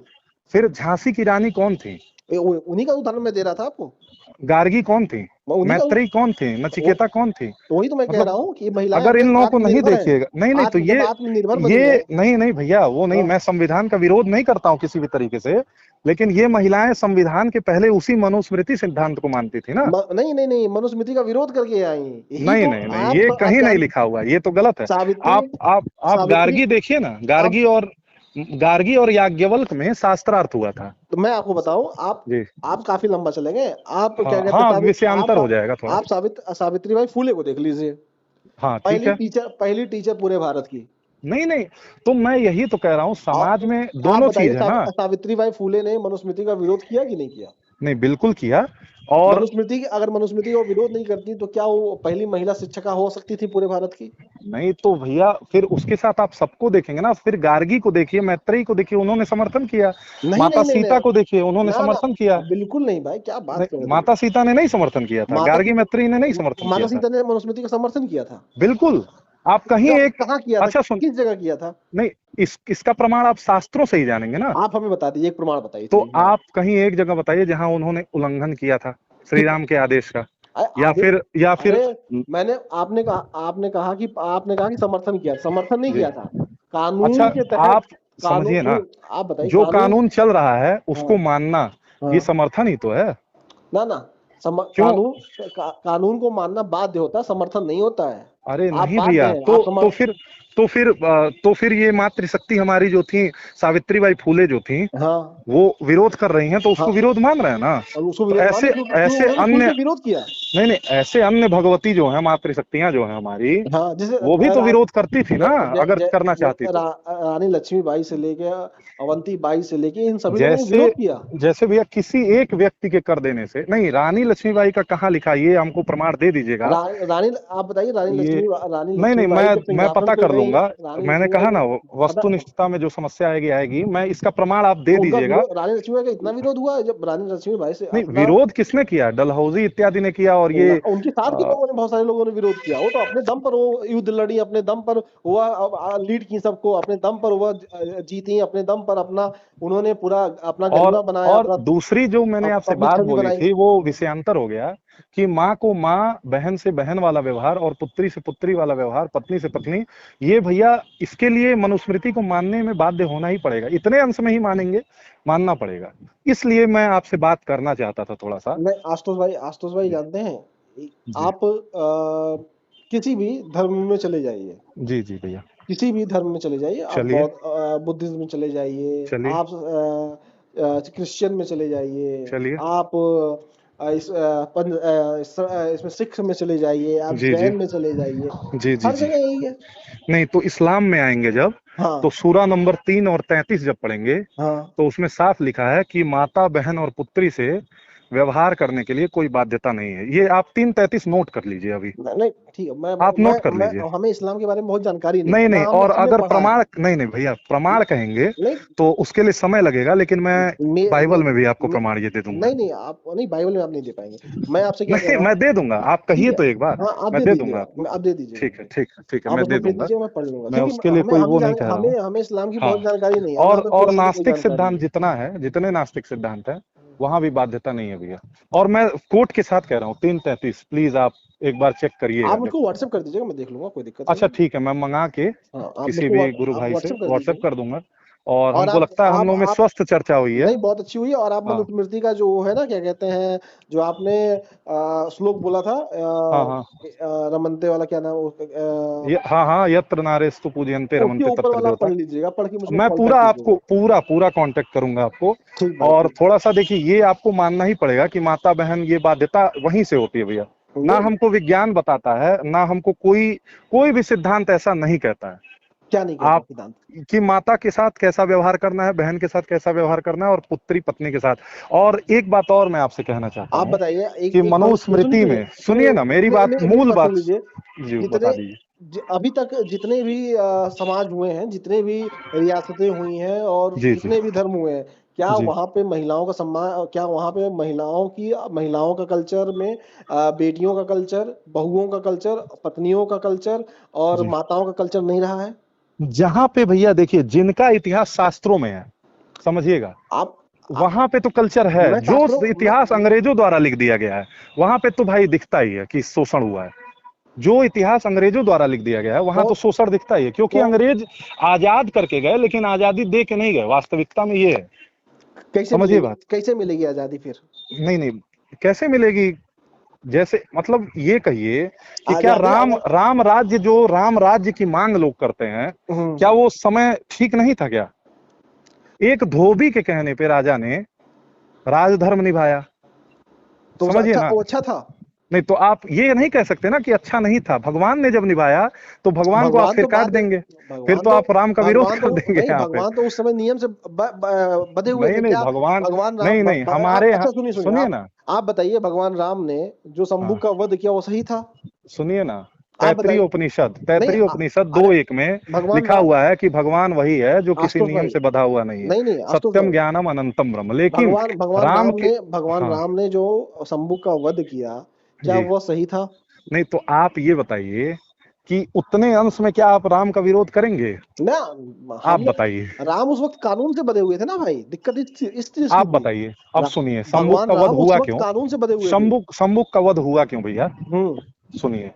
फिर झांसी की रानी कौन थी? उन्हीं का उदाहरण मैं दे रहा था आपको। गार्गी कौन थी? मैं उन्हीं का मैत्रेयी कौन थी, नचिकेता कौन थी? वही तो मैं कह मतलब रहा हूँ कि महिलाएं अगर अपने इन लोगों को नहीं आत्मनिर्भर हैं, देखिएगा, नहीं नहीं, तो जब आत्मनिर्भर बनी है। ये नहीं नहीं भैया, वो नहीं, हाँ, मैं संविधान का विरोध नहीं करता हूँ किसी भी तरीके से, लेकिन ये महिलाएं संविधान के पहले उसी मनुस्मृति सिद्धांत को मानती थी ना। नहीं नहीं नहीं, मनुस्मृति का विरोध करके आई, यही नहीं तो नहीं नहीं, ये आप कहीं नहीं जान, लिखा हुआ है, ये तो गलत है। सावित्री, आप सावित्री गार्गी देखिए ना, आप, गार्गी और याज्ञवल्क में शास्त्रार्थ हुआ था। तो मैं आपको बताऊं, जी। आप काफी लंबा चले गए। आप क्या हाँ कहते हैं, हाँ, विषयांतर हो जाएगा थोड़ा। आप सावित्रीबाई फूले को देख लीजिए, हाँ ठीक है। पहली टीचर पूरे भारत की। नहीं नहीं, तो मैं यही तो कह रहा हूँ, समाज और में आप दोनों बताइए, चीज है ना। सावित्रीबाई फूले ने मनुस्मृति का विरोध किया कि नहीं किया? नहीं, बिल्कुल किया। और अगर मनुस्मृति का विरोध नहीं करती तो क्या वो पहली महिला शिक्षिका हो सकती थी पूरे भारत की? नहीं तो भैया, फिर उसके साथ आप सबको देखेंगे ना, फिर गार्गी को देखिए, मैत्रेयी को देखिए, उन्होंने समर्थन किया। नहीं माता नहीं नहीं सीता नहीं, को देखिए, उन्होंने ना ना, समर्थन किया। बिल्कुल नहीं भाई, क्या बात कर नहीं, रहे माता सीता ने नहीं समर्थन किया था, हो? गार्गी मैत्रेयी ने नहीं समर्थन माता किया था। सीता ने मनुस्मृति का समर्थन किया था? बिल्कुल। आप कहीं एक, कहाँ किया था, अच्छा सुन, किस जगह किया था? नहीं, इसका प्रमाण आप शास्त्रों से ही जानेंगे ना। आप हमें बता दीजिए, एक प्रमाण बताइए, तो चलिए मैं आप कहीं एक जगह बताइए जहां उन्होंने उल्लंघन किया था श्री राम के आदेश का, आगे। या फिर। अरे मैंने, आपने कहा कि समर्थन किया, समर्थन नहीं जी। किया था, अच्छा, कानून के तहत। आप समझिए कानून ना, नहीं, आप बताइए जो कानून। कानून चल रहा है हाँ उसको मानना, ये हाँ, समर्थन ही तो है। ना ना, क्यों? कानून को मानना बाध्य होता है, समर्थन नहीं होता है। अरे आप नहीं बाध्य भैया, हैं, तो आप तो फिर ये मातृशक्ति हमारी जो थी, सावित्रीबाई फूले जो थी, हाँ वो विरोध कर रही हैं, तो उसको हाँ, विरोध मान रहे हैं ना। और उसको तो विरोध माने, ऐसे क्यों ऐसे उन्होंने खुल अन्य, के विरोध किया। नहीं नहीं, ऐसे अन्य भगवती जो है, मातृशक्तियां जो है हमारी, हाँ, जैसे वो भी तो विरोध करती थी ना, अगर करना चाहती तो। रानी लक्ष्मीबाई से लेके अवंती बाई से लेके इन सभी लोगों ने जैसे विरोध किया। जैसे भैया, किसी एक व्यक्ति के कर देने से नहीं, रानी लक्ष्मीबाई का कहाँ लिखा, ये हमको प्रमाण दे दीजिएगा। रानी, आप बताइए, ये रानी नहीं नहीं, लक्ष्मीबाई जब मैं सिंहासन पता पे कर गई, लूंगा। रानी मैंने लक्ष्मीबाई कहा को ना, पता, वस्तुनिष्ठता में जो समस्या आएगी आएगी, मैं इसका प्रमाण आप दे उनका दीजिएगा। विरोध, रानी लक्ष्मीबाई का इतना विरोध हुआ है, जब रानी लक्ष्मीबाई से नहीं, अपना, विरोध किसने किया? डलहौजी इत्यादि ने किया, और ये उनके साथ के लोगों ने, बहुत सारे लोगों ने विरोध किया। वो तो अपने दम पर वो युद्ध लड़ी, अपने दम पर वह लीड की सबको, अपने दम पर वह जीती, अपने दम पर अपना, उन्होंने पूरा अपना गरिमा बनाया, और दूसरी जो मैंने आपसे अपनी बात छवि बोली बनाई। थी, वो विषयांतर हो गया, कि माँ को माँ, बहन से बहन वाला व्यवहार, और पुत्री से पुत्री वाला व्यवहार, पत्नी से पत्नी, ये भैया इसके लिए मनुस्मृति को मानने में बाध्य होना ही पड़ेगा, इतने अंश में ही मानेंगे, मानना पड़ेगा। इसलिए मैं आपसे बात करना चाहता था थोड़ा सा। मैं, आशुतोष भाई जी जानते हैं, जी आप किसी भी धर्म में चले जाइए, जी जी भैया। किसी भी धर्म में चले जाइए, आप चलिए। बुद्धिज्म में चले जाइए, चलिए। आप क्रिश्चियन में चले जाइए, चलिए। आप इसमें सिख में चले जाइए, आप जी जी जैन में चले जाइए, जी जी हर जी। जगह यही है। नहीं, तो इस्लाम में आएंगे जब, तो हाँ सूरा नंबर 3 और 33 जब पढ़ेंगे, हाँ, तो उसमें साफ लिखा है कि माता, बहन और पुत्री से व्यवहार करने के लिए कोई बाध्यता नहीं है। ये आप 3:33 नोट कर लीजिए अभी। नहीं ठीक है, आप नोट कर लीजिए। हमें इस्लाम के बारे में बहुत जानकारी नहीं नहीं है, ना नहीं, हमने और हमने अगर पढ़ा है। प्रमाण, नहीं नहीं भैया, प्रमाण कहेंगे नहीं, तो उसके लिए समय लगेगा, लेकिन मैं मे, मे, बाइबल में भी आपको मे, प्रमाण ये दे दूंगा। नहीं नहीं, आप नहीं, बाइबल में आप नहीं दे पाएंगे। मैं आपसे क्या कह नहीं, रहा हूँ, मैं दे दूंगा, आप ठीक कहिए है, तो एक बार। हाँ आप मैं दे दे दूंगा दीजिएगा, आपको। आप दे दीजिएगा ठीक है, मुझे, ठीक है, ठीक है, आप मैं उसमें दे भेज दूंगा। दीजिएगा, मैं पढ़ लूंगा, मैं क्योंकि उसके लिए कोई वो नहीं कह रहा हूँ। हमें इस्लाम की हाँ। बहुत जानकारी नहीं है, हमें उसमें और थोड़ा सा कोई नास्तिक जानकारी सिद्धांत है। जितना है, जितने नास्तिक सिद्धांत है, वहां भी बाध्यता नहीं है भैया। और मैं कोर्ट के साथ कह रहा हूँ, 3:33 प्लीज आप एक बार चेक करिएगा आप जब। मुझको व्हाट्सएप कर दीजिएगा, मैं देख लूंगा, कोई दिक्कत नहीं अच्छा है। ठीक है, मैं मंगा के हाँ, आप किसी मुझको भी गुरु आप भाई से व्हाट्सएप कर व्हाट्सएप दीजिएगा। कर दूंगा। और और हमको लगता है हम लोग में आप स्वस्थ चर्चा हुई है। नहीं, बहुत अच्छी हुई है। और आप हाँ मनुस्मृति का जो है ना, क्या कहते हैं, जो आपने श्लोक बोला था, हाँ हाँ, रमनते वाला, क्या नाम ये हाँ हाँ, यत्र नारेस्तु पूजयन्ते उसके रमन्ते ऊपर तत्र वाला देवता। पढ़ लीजिएगा, पढ़ के मुझको मैं पूरा कांटेक्ट आपको कीजिएगा। पूरा कांटेक्ट करूंगा आपको। ठीक भाई, और ठीक। थोड़ा सा देखिए, ये आपको मानना ही पड़ेगा कि माता बहन ये बाध्यता वहीं से होती है भैया। ना नहीं, हमको विज्ञान बताता है, ना हमको कोई कोई भी सिद्धांत ऐसा नहीं कहता है। क्या नहीं कहता आप सिद्धांत? कि माता के साथ कैसा व्यवहार करना है, बहन के साथ कैसा व्यवहार करना है, और पुत्री पत्नी के साथ। और एक बात और मैं आपसे कहना चाहता आप हूँ, बताइए, कि एक सुनिए मनुस्मृति सुनिए में, सुनिए, सुनिए ना मेरी बात, मेरी मूल बात बात। सुन लीजिए। जी जितने बता दीजिए। अभी तक जितने भी समाज हुए हैं, जितने भी रियासतें हुई हैं, और जी जी जितने भी धर्म हुए हैं, क्या जी वहाँ पे महिलाओं का सम्मान, क्या वहाँ पे महिलाओं का कल्चर में बेटियों का कल्चर, बहुओं का कल्चर, पत्नियों का कल्चर और जी। माताओं का कल्चर नहीं रहा है? जहां पे भैया देखिए, जिनका इतिहास शास्त्रों में है, समझिएगा, आप वहां पे तो कल्चर है, मैं जो शास्त्रों इतिहास अंग्रेजों द्वारा लिख दिया गया है वहां पे तो भाई दिखता ही है कि शोषण हुआ है। जो इतिहास अंग्रेजों द्वारा लिख दिया गया है वहां तो तो शोषण दिखता ही है, क्योंकि तो अंग्रेज आजाद करके गए लेकिन आजादी दे के नहीं गए, वास्तविकता में ये है। कैसे समझिए मिलेगी, बात। कैसे मिलेगी आजादी फिर? नहीं नहीं, कैसे मिलेगी? जैसे मतलब ये कहिए कि क्या आजादी राम अगर राम राज्य, जो राम राज्य की मांग लोग करते हैं, क्या वो समय ठीक नहीं था क्या? एक धोबी के कहने पे राजा ने राजधर्म निभाया, तो समझिए ना। वो अच्छा था। नहीं तो आप ये नहीं कह सकते ना कि अच्छा नहीं था। भगवान ने जब निभाया तो भगवान को आप भगवान फिर तो काट बाद में, देंगे, फिर तो आप राम का विरोध कर देंगे यहाँ पे। भगवान तो उस समय नियम से बधे हुए नहीं थे नहीं, क्या? भगवान, भगवान राम नहीं नहीं, हमारे यहाँ अच्छा सुनिए सुनिए, सुनिए ना। आप बताइए, भगवान राम ने जो शंभू हाँ का वध किया वो सही था? सुनिए ना, आप बताइए। तैतृय नहीं उपनिषद अरे 2:1 में भगवान लिखा राम, हुआ है कि भगवान वही है जो किसी आशुतोष नियम भाई, से बंधा हुआ नहीं है। नहीं आशुतोष सत्यम भाई, ज्ञानम अनंतम ब्रह्म। लेकिन राम के, भगवान हाँ राम ने जो शंभू का वध किया, क्या जी, वह सही था? नहीं तो आप ये बताइए कि उतने अंश में क्या आप राम का विरोध करेंगे? ना, आप हम बताइए, राम उस वक्त कानून से बधे हुए थे ना भाई, दिक्कत इस चीज की आप थी। बताइए। अब सुनिए, शंबुक भगवान का वध राम उस हुआ वक्त क्यों? कानून से बधे हुए थे। शंबुक का वध हुआ क्यों भैया? हम्म सुनिए,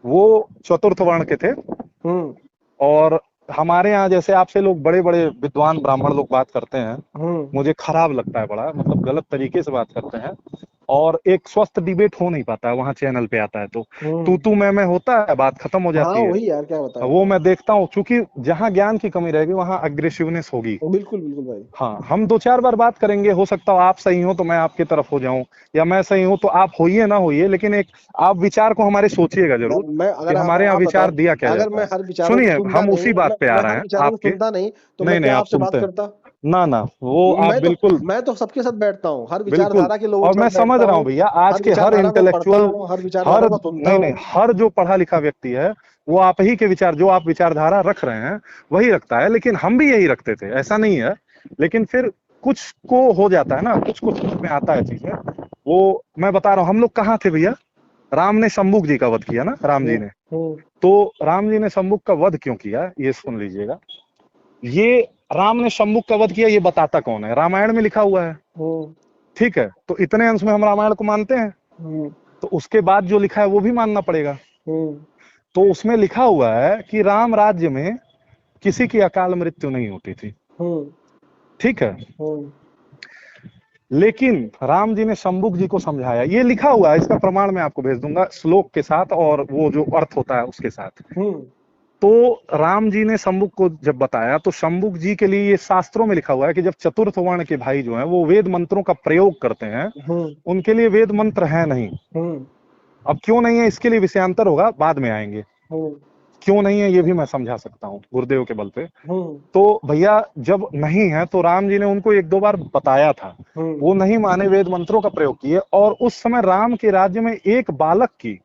वो चतुर्थ वर्ण के थे, हम्म और हमारे यहाँ जैसे आपसे लोग बड़े बड़े विद्वान ब्राह्मण लोग बात करते हैं, हम्म मुझे खराब लगता है बड़ा, मतलब गलत तरीके से बात करते हैं, और एक स्वस्थ डिबेट हो नहीं पाता है वहां चैनल पे आता है तो तू मैं होता है, बात खत्म हो हाँ जाती है। वही यार, क्या बताए। वो मैं देखता हूँ, क्योंकि जहां ज्ञान की कमी रहेगी वहां अग्रेसिवनेस होगी। बिल्कुल बिल्कुल भाई। हाँ, हम 2-4 बार बात करेंगे, हो सकता हो आप सही हो तो मैं आपकी तरफ हो जाऊं, या मैं सही हूं तो आप होइए ना होइए, लेकिन एक आप विचार को हमारे सोचिएगा जरूर मैं कि अगर हमारे यहाँ आप बताओ, विचार दिया क्या अगर जाता मैं है। हर विचारों को सुनिए, सुनता हम नहीं, उसी बात पे आ मैं रहे हर हैं विचारों को आपके। सुनता नहीं तो मैं नहीं नहीं, क्या आप आपसे बात सुनते हैं करता? ना ना, वो आप बिल्कुल मैं तो सबके साथ बैठता हूँ, हर बिल्कुल, विचारधारा के लोगों और के मैं साथ समझ बैठता रहा हूँ हूँ, भैया, आज हर के हर विचारधारा को पढ़ता इंटेलेक्चुअल, हूँ, हर विचारधारा हर को सुनता नहीं नहीं, हूँ। हर जो पढ़ा लिखा व्यक्ति है वो आप ही के विचार, जो आप विचारधारा रख रहे हैं वही रखता है, लेकिन हम भी यही रखते थे, ऐसा नहीं है। लेकिन फिर कुछ को हो जाता है ना, कुछ कुछ समझ में आता है चीजें। वो मैं बता रहा हूँ, हम लोग कहाँ थे भैया? राम ने शंबुक जी का वध किया ना, राम जी ने। हम्म तो राम जी ने शंबुक का वध क्यों किया, ये सुन लीजिएगा। ये राम ने शंबुक का वध किया, ये बताता कौन है? रामायण में लिखा हुआ है, हम्म ठीक है? तो इतने अंश में हम रामायण को मानते हैं, हम्म तो उसके बाद जो लिखा है वो भी मानना पड़ेगा। हम्म तो उसमें लिखा हुआ है कि राम राज्य में किसी की अकाल मृत्यु नहीं होती थी, हम्म ठीक है? हम्म लेकिन राम जी ने शंबुक जी को समझाया, ये लिखा हुआ है, इसका प्रमाण मैं आपको भेज दूंगा श्लोक के साथ, और वो जो अर्थ होता है उसके साथ। हम्म तो राम जी ने शंबुक को जब बताया तो शंबुक जी के लिए ये शास्त्रों में लिखा हुआ है कि जब चतुर्थ वर्ण के भाई जो हैं वो वेद मंत्रों का प्रयोग करते हैं, हम्म उनके लिए वेद मंत्र है नहीं। हम्म अब क्यों नहीं है इसके लिए विषयांतर होगा, बाद में आएंगे। हम्म क्यों नहीं है ये भी मैं समझा सकता हूँ गुरुदेव के बल पे। हम्म तो भैया जब नहीं है तो राम जी ने उनको 1-2 बार बताया था, हम्म वो नहीं माने, वेद मंत्रों का प्रयोग किए, और उस समय राम के राज्य में एक बालक की,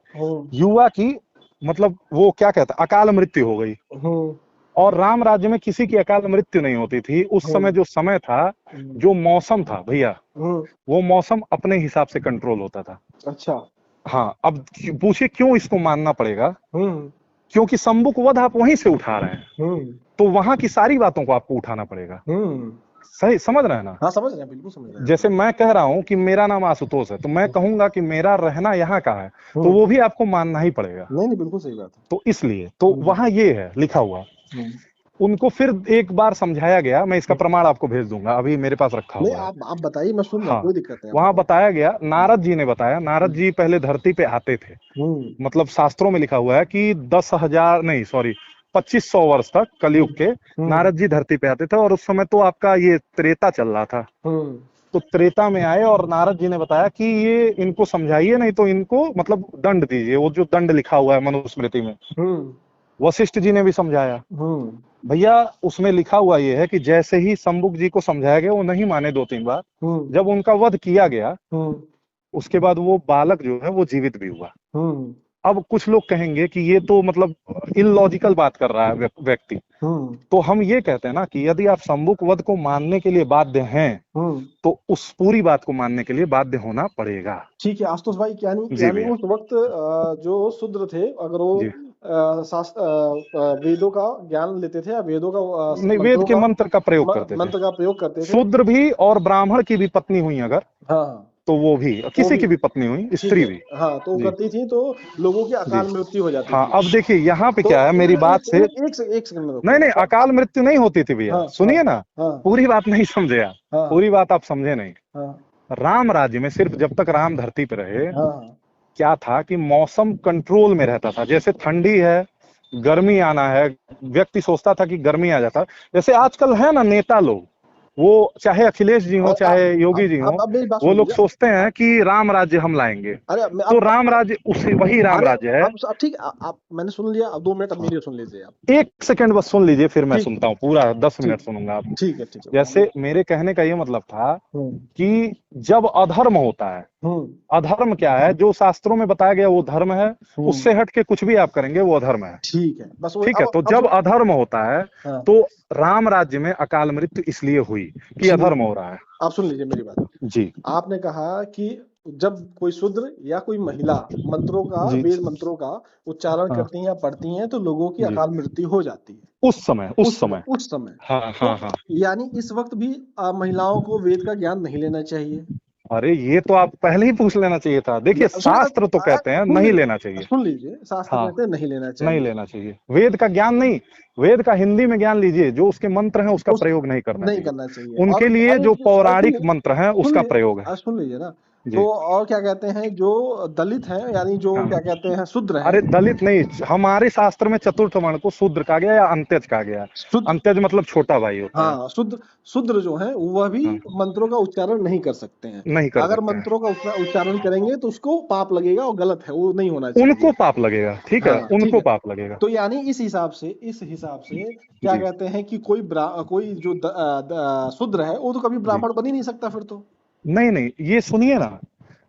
युवा की, मतलब वो क्या कहता है, अकाल मृत्यु हो गई। हम्म और राम राज्य में किसी की अकाल मृत्यु नहीं होती थी उस समय। जो समय था, जो मौसम था भैया, वो मौसम अपने हिसाब से कंट्रोल होता था। अच्छा। हाँ, अब पूछिए क्यों इसको मानना पड़ेगा? हम्म क्योंकि शंबुक वध आप वहीं से उठा रहे हैं, हम्म तो वहां की सारी बातों को आपको उठाना पड़ेगा। हम्म सही समझ रहे हैं ना? हाँ समझ रहे हैं, बिल्कुल समझ रहे हैं। जैसे मैं कह रहा हूं कि मेरा नाम आशुतोष है, तो मैं कहूंगा कि मेरा रहना यहाँ का है, तो वो भी आपको मानना ही पड़ेगा। नहीं नहीं, बिल्कुल सही बात है। तो इसलिए तो वहां ये है लिखा हुआ। उनको फिर एक बार समझाया गया, मैं इसका प्रमाण आपको भेज दूंगा, अभी मेरे पास रखा नहीं, हुआ है। आप बताइए, मैं सुन रहा हूँ, हाँ, कोई दिक्कत नहीं, आप वहां बताइए। बताया गया, नारद जी ने बताया, नारद जी पहले धरती पे आते थे, मतलब शास्त्रों में लिखा हुआ है कि 10,000 नहीं सॉरी 2500 वर्ष तक कलयुग के नारद जी धरती पे आते थे, और उस समय तो आपका ये त्रेता चल रहा था। तो त्रेता में आए और नारद जी ने बताया कि ये इनको समझाइए, नहीं तो इनको मतलब दंड दीजिए, वो जो दंड लिखा हुआ है मनुस्मृति में। वशिष्ठ जी ने भी समझाया। भैया उसमें लिखा हुआ ये है कि जैसे ही शंबुक जी को समझाया गया, वो नहीं माने 2-3 बार, जब उनका वध किया गया उसके बाद वो बालक जो है वो जीवित भी हुआ। अब कुछ लोग कहेंगे कि ये तो मतलब इलॉजिकल बात कर रहा है व्यक्ति, तो हम ये कहते हैं ना कि यदि आप शंबुक वध को मानने के लिए बाध्य हैं, तो उस पूरी बात को मानने के लिए बाध्य होना पड़ेगा। ठीक है आशुतोष भाई, जी यानी भैया, उस वक्त जो शूद्र थे, अगर वो जी वेदों का ज्ञान लेते थे या वेदों का नहीं, वेद के मंत्र का प्रयोग करते थे। मंत्र का प्रयोग करते थे। शूद्र भी और ब्राह्मण की भी पत्नी हुई अगर, हाँ तो वो भी, किसी की भी पत्नी हुई, ठीक स्त्री है। भी। हाँ, तो वो जी करती थी तो लोगों की जी। अकाल मृत्यु हो जाती हाँ, थी। अब देखिए यहाँ पे तो क्या है, मेरी बात से, एक सेकंड में नहीं रुको। नहीं, अकाल मृत्यु नहीं होती थी भैया, हाँ हाँ सुनिए ना, हाँ पूरी बात नहीं समझे आप, हाँ पूरी बात आप समझे नहीं। हाँ राम राज्य में सिर्फ जब तक राम धरती पे रहे, हाँ क्या था कि मौसम कंट्रोल में रहता था। जैसे ठंडी है, गर्मी आना है, व्यक्ति सोचता था कि गर्मी आ जाता। जैसे आजकल है ना नेता लोग, वो चाहे अखिलेश जी हो और चाहे योगी जी हो, अब मेरी बात वो सुन लोग लीजिए। सोचते हैं कि राम राज्य हम लाएंगे। अरे तो राम राज्य उसी, वही राम अरे राज्य है। अब ठीक, आप मैंने सुन लिया, अब 2 मिनट अब मेरी सुन लीजिए आप। एक सेकंड बस सुन लीजिए, फिर मैं ठीक सुनता हूँ, पूरा 10 मिनट ठीक सुनूंगा आप। ठीक है ठीक है। जैसे मेरे कहने का ये मतलब था हम्म कि जब अधर्म होता है, हम्म अधर्म क्या है, जो शास्त्रों में बताया गया वो धर्म है, उससे हट के कुछ भी आप करेंगे वो अधर्म है। ठीक है, बस वो ठीक है, तो अब जब अधर्म होता है हाँ तो राम राज्य में अकाल मृत्यु इसलिए हुई कि अधर्म हो रहा है। आप सुन लीजिए मेरी बात। जी आपने कहा कि जब कोई शूद्र या कोई महिला मंत्रों का, जी। वेद मंत्रों का उच्चारण हाँ करती हैं या पढ़ती हैं तो लोगों की जी, अकाल मृत्यु हो जाती है उस समय, उस समय। उस समय। हाँ तो हाँ हाँ। यानी इस वक्त भी महिलाओं को वेद का ज्ञान नहीं लेना चाहिए। अरे ये तो आप पहले ही पूछ लेना चाहिए था। देखिए शास्त्र तो कहते हैं नहीं लेना चाहिए। सुन लीजिए, शास्त्र हाँ, कहते हैं नहीं लेना नहीं चाहिए। लेना चाहिए। वेद का ज्ञान नहीं, वेद का हिंदी में ज्ञान लीजिए, जो उसके मंत्र हैं उसका प्रयोग नहीं करना नहीं चाहिए। करना चाहिए। उनके और लिए जो पौराणिक मंत्र हैं उसका प्रयोग है। सुन लीजिए ना। जी तो और क्या कहते हैं, जो दलित हैं यानी जो हाँ। क्या कहते हैं शूद्र हैं। अरे दलित नहीं, हमारे शास्त्र में चतुर्थ वर्ण को शूद्र कहा गया या अंत्यज कहा गया है। शुद्ध, अंत्यज मतलब छोटा भाई होता है। हाँ शूद्र जो है वह भी हाँ, मंत्रों का उच्चारण नहीं कर सकते हैं। नहीं कर अगर सकते हैं। मंत्रों का उच्चारण करेंगे तो उसको पाप लगेगा और गलत है, वो नहीं होना चाहिए। उनको पाप लगेगा, ठीक है, हाँ ठीक उनको है। पाप लगेगा। तो यानी इस हिसाब से क्या जी कहते हैं कि कोई जो शूद्र है वो तो कभी जी। ब्राह्मण बन ही नहीं सकता फिर तो। नहीं नहीं, ये सुनिए ना,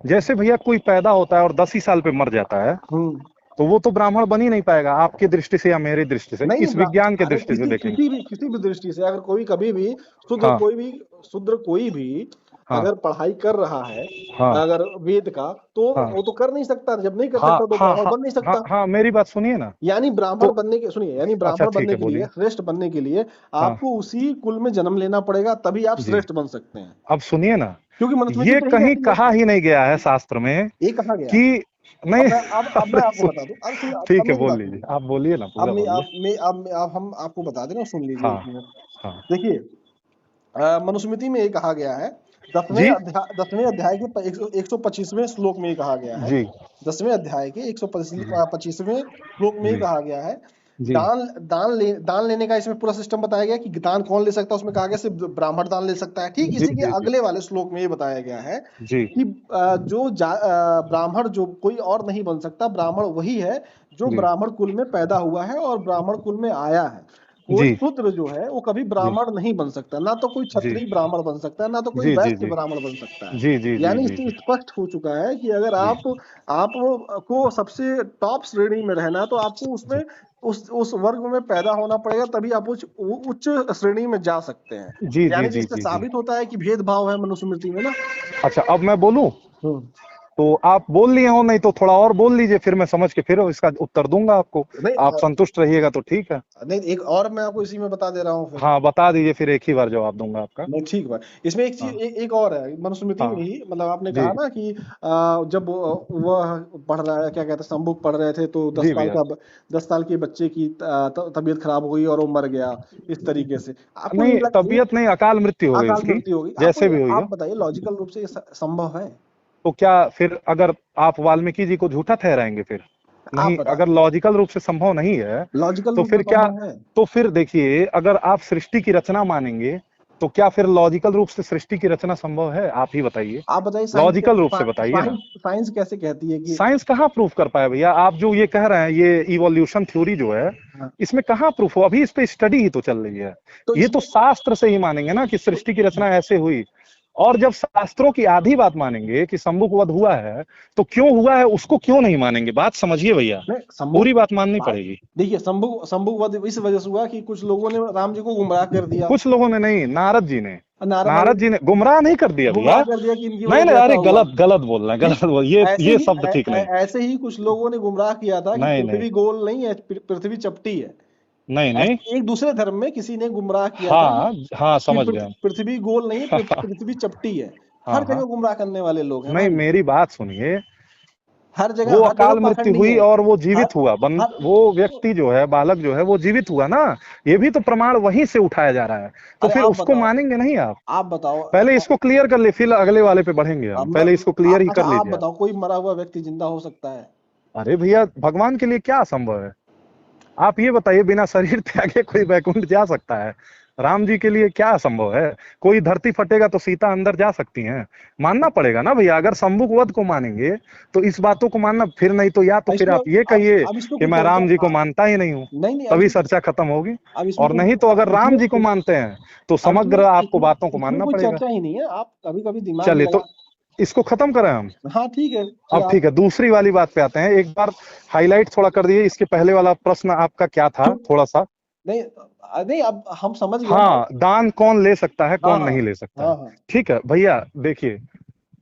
जैसे भैया कोई पैदा होता है और 10 ही साल पे मर जाता है, हम्म तो वो तो ब्राह्मण बन ही नहीं पाएगा आपकी दृष्टि से या मेरी दृष्टि से, नहीं इस विज्ञान के अरे दृष्टि से देखेंगे। किसी भी दृष्टि से अगर कोई कभी भी हाँ शूद्र कोई भी हाँ अगर पढ़ाई कर रहा है हाँ अगर वेद का, तो हाँ वो तो कर नहीं सकता। जब नहीं कर हाँ सकता तो हाँ ब्राह्मण हाँ बन नहीं हाँ सकता। हाँ, मेरी बात सुनिए ना। यानी तो अच्छा ब्राह्मण ठीक बनने है, के लिए, बोलिए। श्रेष्ठ बनने के लिए हाँ आपको उसी कुल में जन्म लेना पड़ेगा, तभी आप जी, श्रेष्ठ बन सकते हैं। अब सुनिए ना, क्योंकि मनुस्मृति ये तो यही कहीं कहती है। कहा ही नहीं गया है शास्त्र में ये कहा गया। कि नहीं। अब मैं अरे आपको बता दूं। अब सुनिए, अब ठीक है, मेरी बोल बात लीजिए, सुनिए। आप बोलिए ना, अब पूरा मैं बोलिए। अब मैं अब मैं अब हम आपको बता दें ना, सुन लीजिए हाँ 1 मिनट। हाँ देखिए, मनुस्मृति में ये कहा गया है, जी 10वें अध्याय के 125वें श्लोक में ये कहा गया है। जी 10वें अध्याय के 125वें श्लोक में ये जी कहा गया है, जी दान लेने का इसमें पूरा सिस्टम बताया गया कि दान कौन ले सकता है। उसमें कहा गया सिर्फ ब्राह्मण दान ले सकता है। ठीक जी इसी के जी जी अगले वाले श्लोक में ये बताया गया है जी कि ब्राह्मण जो कोई और नहीं बन सकता, ब्राह्मण वही है जो जी ब्राह्मण कुल में पैदा हुआ है और ब्राह्मण कुल में आया है। कोई जी शूद्र जो है वो कभी जी ब्राह्मण नहीं बन सकता, ना तो कोई जी क्षत्रिय ब्राह्मण बन सकता है, ना तो कोई जी जी वैश्य जी ब्राह्मण बन सकता है। जी जी जी यानी जी इससे जी स्पष्ट हो चुका है कि अगर जी आप को सबसे टॉप श्रेणी में रहना है तो आपको उसमें जी उस वर्ग में पैदा होना पड़ेगा, तभी आप उच्च श्रेणी में जा सकते हैं। जी जी यानी कि जी इससे जी जी। साबित होता है कि भेदभाव है मनुस्मृति में ना। अच्छा, अब मैं बोलूं? हम्म तो आप बोल लिए हो, नहीं तो थोड़ा और बोल लीजिए, फिर मैं समझ के फिर इसका उत्तर दूंगा आपको। नहीं आप संतुष्ट रहिएगा तो ठीक है। नहीं, एक और मैं आपको इसी में बता दे रहा हूँ फिर। हाँ बता दीजिए, फिर एक ही बार जवाब दूंगा आपका। नहीं ठीक बात। इसमें एक चीज हाँ एक और है मनुस्मृति में हाँ ही, मतलब आपने जी कहा ना कि जब वह पढ़ रहा है, क्या कहते हैं, संबुक पढ़ रहे थे तो जी भैया। 10 साल के बच्चे की तबीयत खराब हो गई और वो मर गया। इस तरीके से आपको नहीं, तबीयत नहीं, अकाल मृत्यु हो गई अकाल उसकी, मृत्यु होगी। जैसे भी हुई आप हो। बताइए लॉजिकल रूप से ये संभव है? तो क्या फिर अगर आप वाल्मीकि जी को झूठा ठहराएंगे फिर? आप नहीं, बता, अगर लॉजिकल रूप से संभव नहीं है लॉजिकल तो रूप से फिर क्या? संभव है? तो फिर देखिए, अगर आप सृष्टि की रचना मानेंगे तो क्या फिर लॉजिकल रूप से सृष्टि की रचना संभव है? आप ही बताइए, आप बताइए लॉजिकल रूप से बताइए ना। साइंस कैसे कहती है कि साइंस कहाँ प्रूफ कर पाया भैया? आप जो ये कह रहे हैं, ये इवोल्यूशन थ्योरी जो है, हाँ, इसमें कहाँ प्रूफ हो? अभी इस पे स्टडी ही तो चल रही है। तो ये तो इसमें शास्त्र से ही मानेंगे ना कि सृष्टि की रचना ऐसे हुई। और जब शास्त्रों की आधी बात मानेंगे कि शंभु वध हुआ है, तो क्यों हुआ है उसको क्यों नहीं मानेंगे? बात समझिए भैया, नहीं, शंभु पूरी बात माननी बात पड़ेगी। देखिए, शंभु शंभु वध इस वजह से हुआ कि कुछ लोगों ने राम जी को गुमराह कर दिया। कुछ लोगों ने नहीं, नारद जी ने, नारद नारद जी ने गुमराह नहीं कर दिया भैया। गुमराह कर दिया कि इनकी वजह नहीं से नहीं, ऐसा अरे हुआ। गलत गलत बोल रहे हैं, नहीं, गलत बोल, ऐसे ये ही शब्द ठीक नहीं। ऐसे ही कुछ लोगों ने गुमराह किया था कि नहीं नहीं पृथ्वी गोल नहीं है, पृथ्वी चपटी है। नहीं नहीं, ऐसे एक दूसरे धर्म में किसी ने गुमराह किया था हाँ हाँ, कि समझ गया। पृथ्वी गोल नहीं है, पृथ्वी चपटी है। हाँ हर जगह हाँ, गुमराह करने वाले लोग हैं नहीं भाई। मेरी बात सुनिए, हर वो जगह अकाल मृत्यु पाखंडी हुई है। और वो हर जीवित हुआ, हर वो व्यक्ति जो है, बालक जो है वो जीवित हुआ ना, ये भी तो प्रमाण वहीं से उठाया जा रहा है, तो अरे फिर आप उसको बताओ, मानेंगे नहीं आप? आप बताओ। पहले इसको क्लियर कर ले, फिर अगले वाले पे बढ़ेंगे हम, पहले इसको क्लियर ही अच्छा कर आप लीजिए आप। बताओ, कोई मरा हुआ व्यक्ति जिंदा हो सकता है? अरे भैया, भगवान के लिए क्या असंभव है? आप ये बताइए, बिना शरीर त्यागे कोई वैकुंठ जा सकता है? राम जी के लिए क्या असंभव है? कोई धरती फटेगा तो सीता अंदर जा सकती हैं? मानना पड़ेगा ना भैया, अगर शंभु वध को मानेंगे तो इस बातों को मानना, फिर नहीं तो या तो फिर इसमें आप ये कहिए अब इसमें कि कोई मैं राम जी चर्चा को मानता ही नहीं हूँ, नहीं नहीं, तभी चर्चा खत्म होगी। अब इसमें और नहीं तो अगर राम जी को इसमें मानते हैं तो अब समग्र आपको इसमें बातों को इसमें मानना कोई पड़ेगा। चर्चा ही नहीं है। आप कभी कभी दिमाग चलिए, तो लगा। इसको खत्म करें हम। हाँ ठीक है, अब आप ठीक है, दूसरी वाली बात पे आते हैं, एक बार हाईलाइट थोड़ा कर दिए, इसके पहले वाला प्रश्न आपका क्या था, थोड़ा सा। नहीं नहीं, अब हम समझ गए ना। हाँ, दान कौन ले सकता है, हाँ कौन हाँ नहीं ले सकता है? हाँ हाँ। ठीक है भैया, देखिए,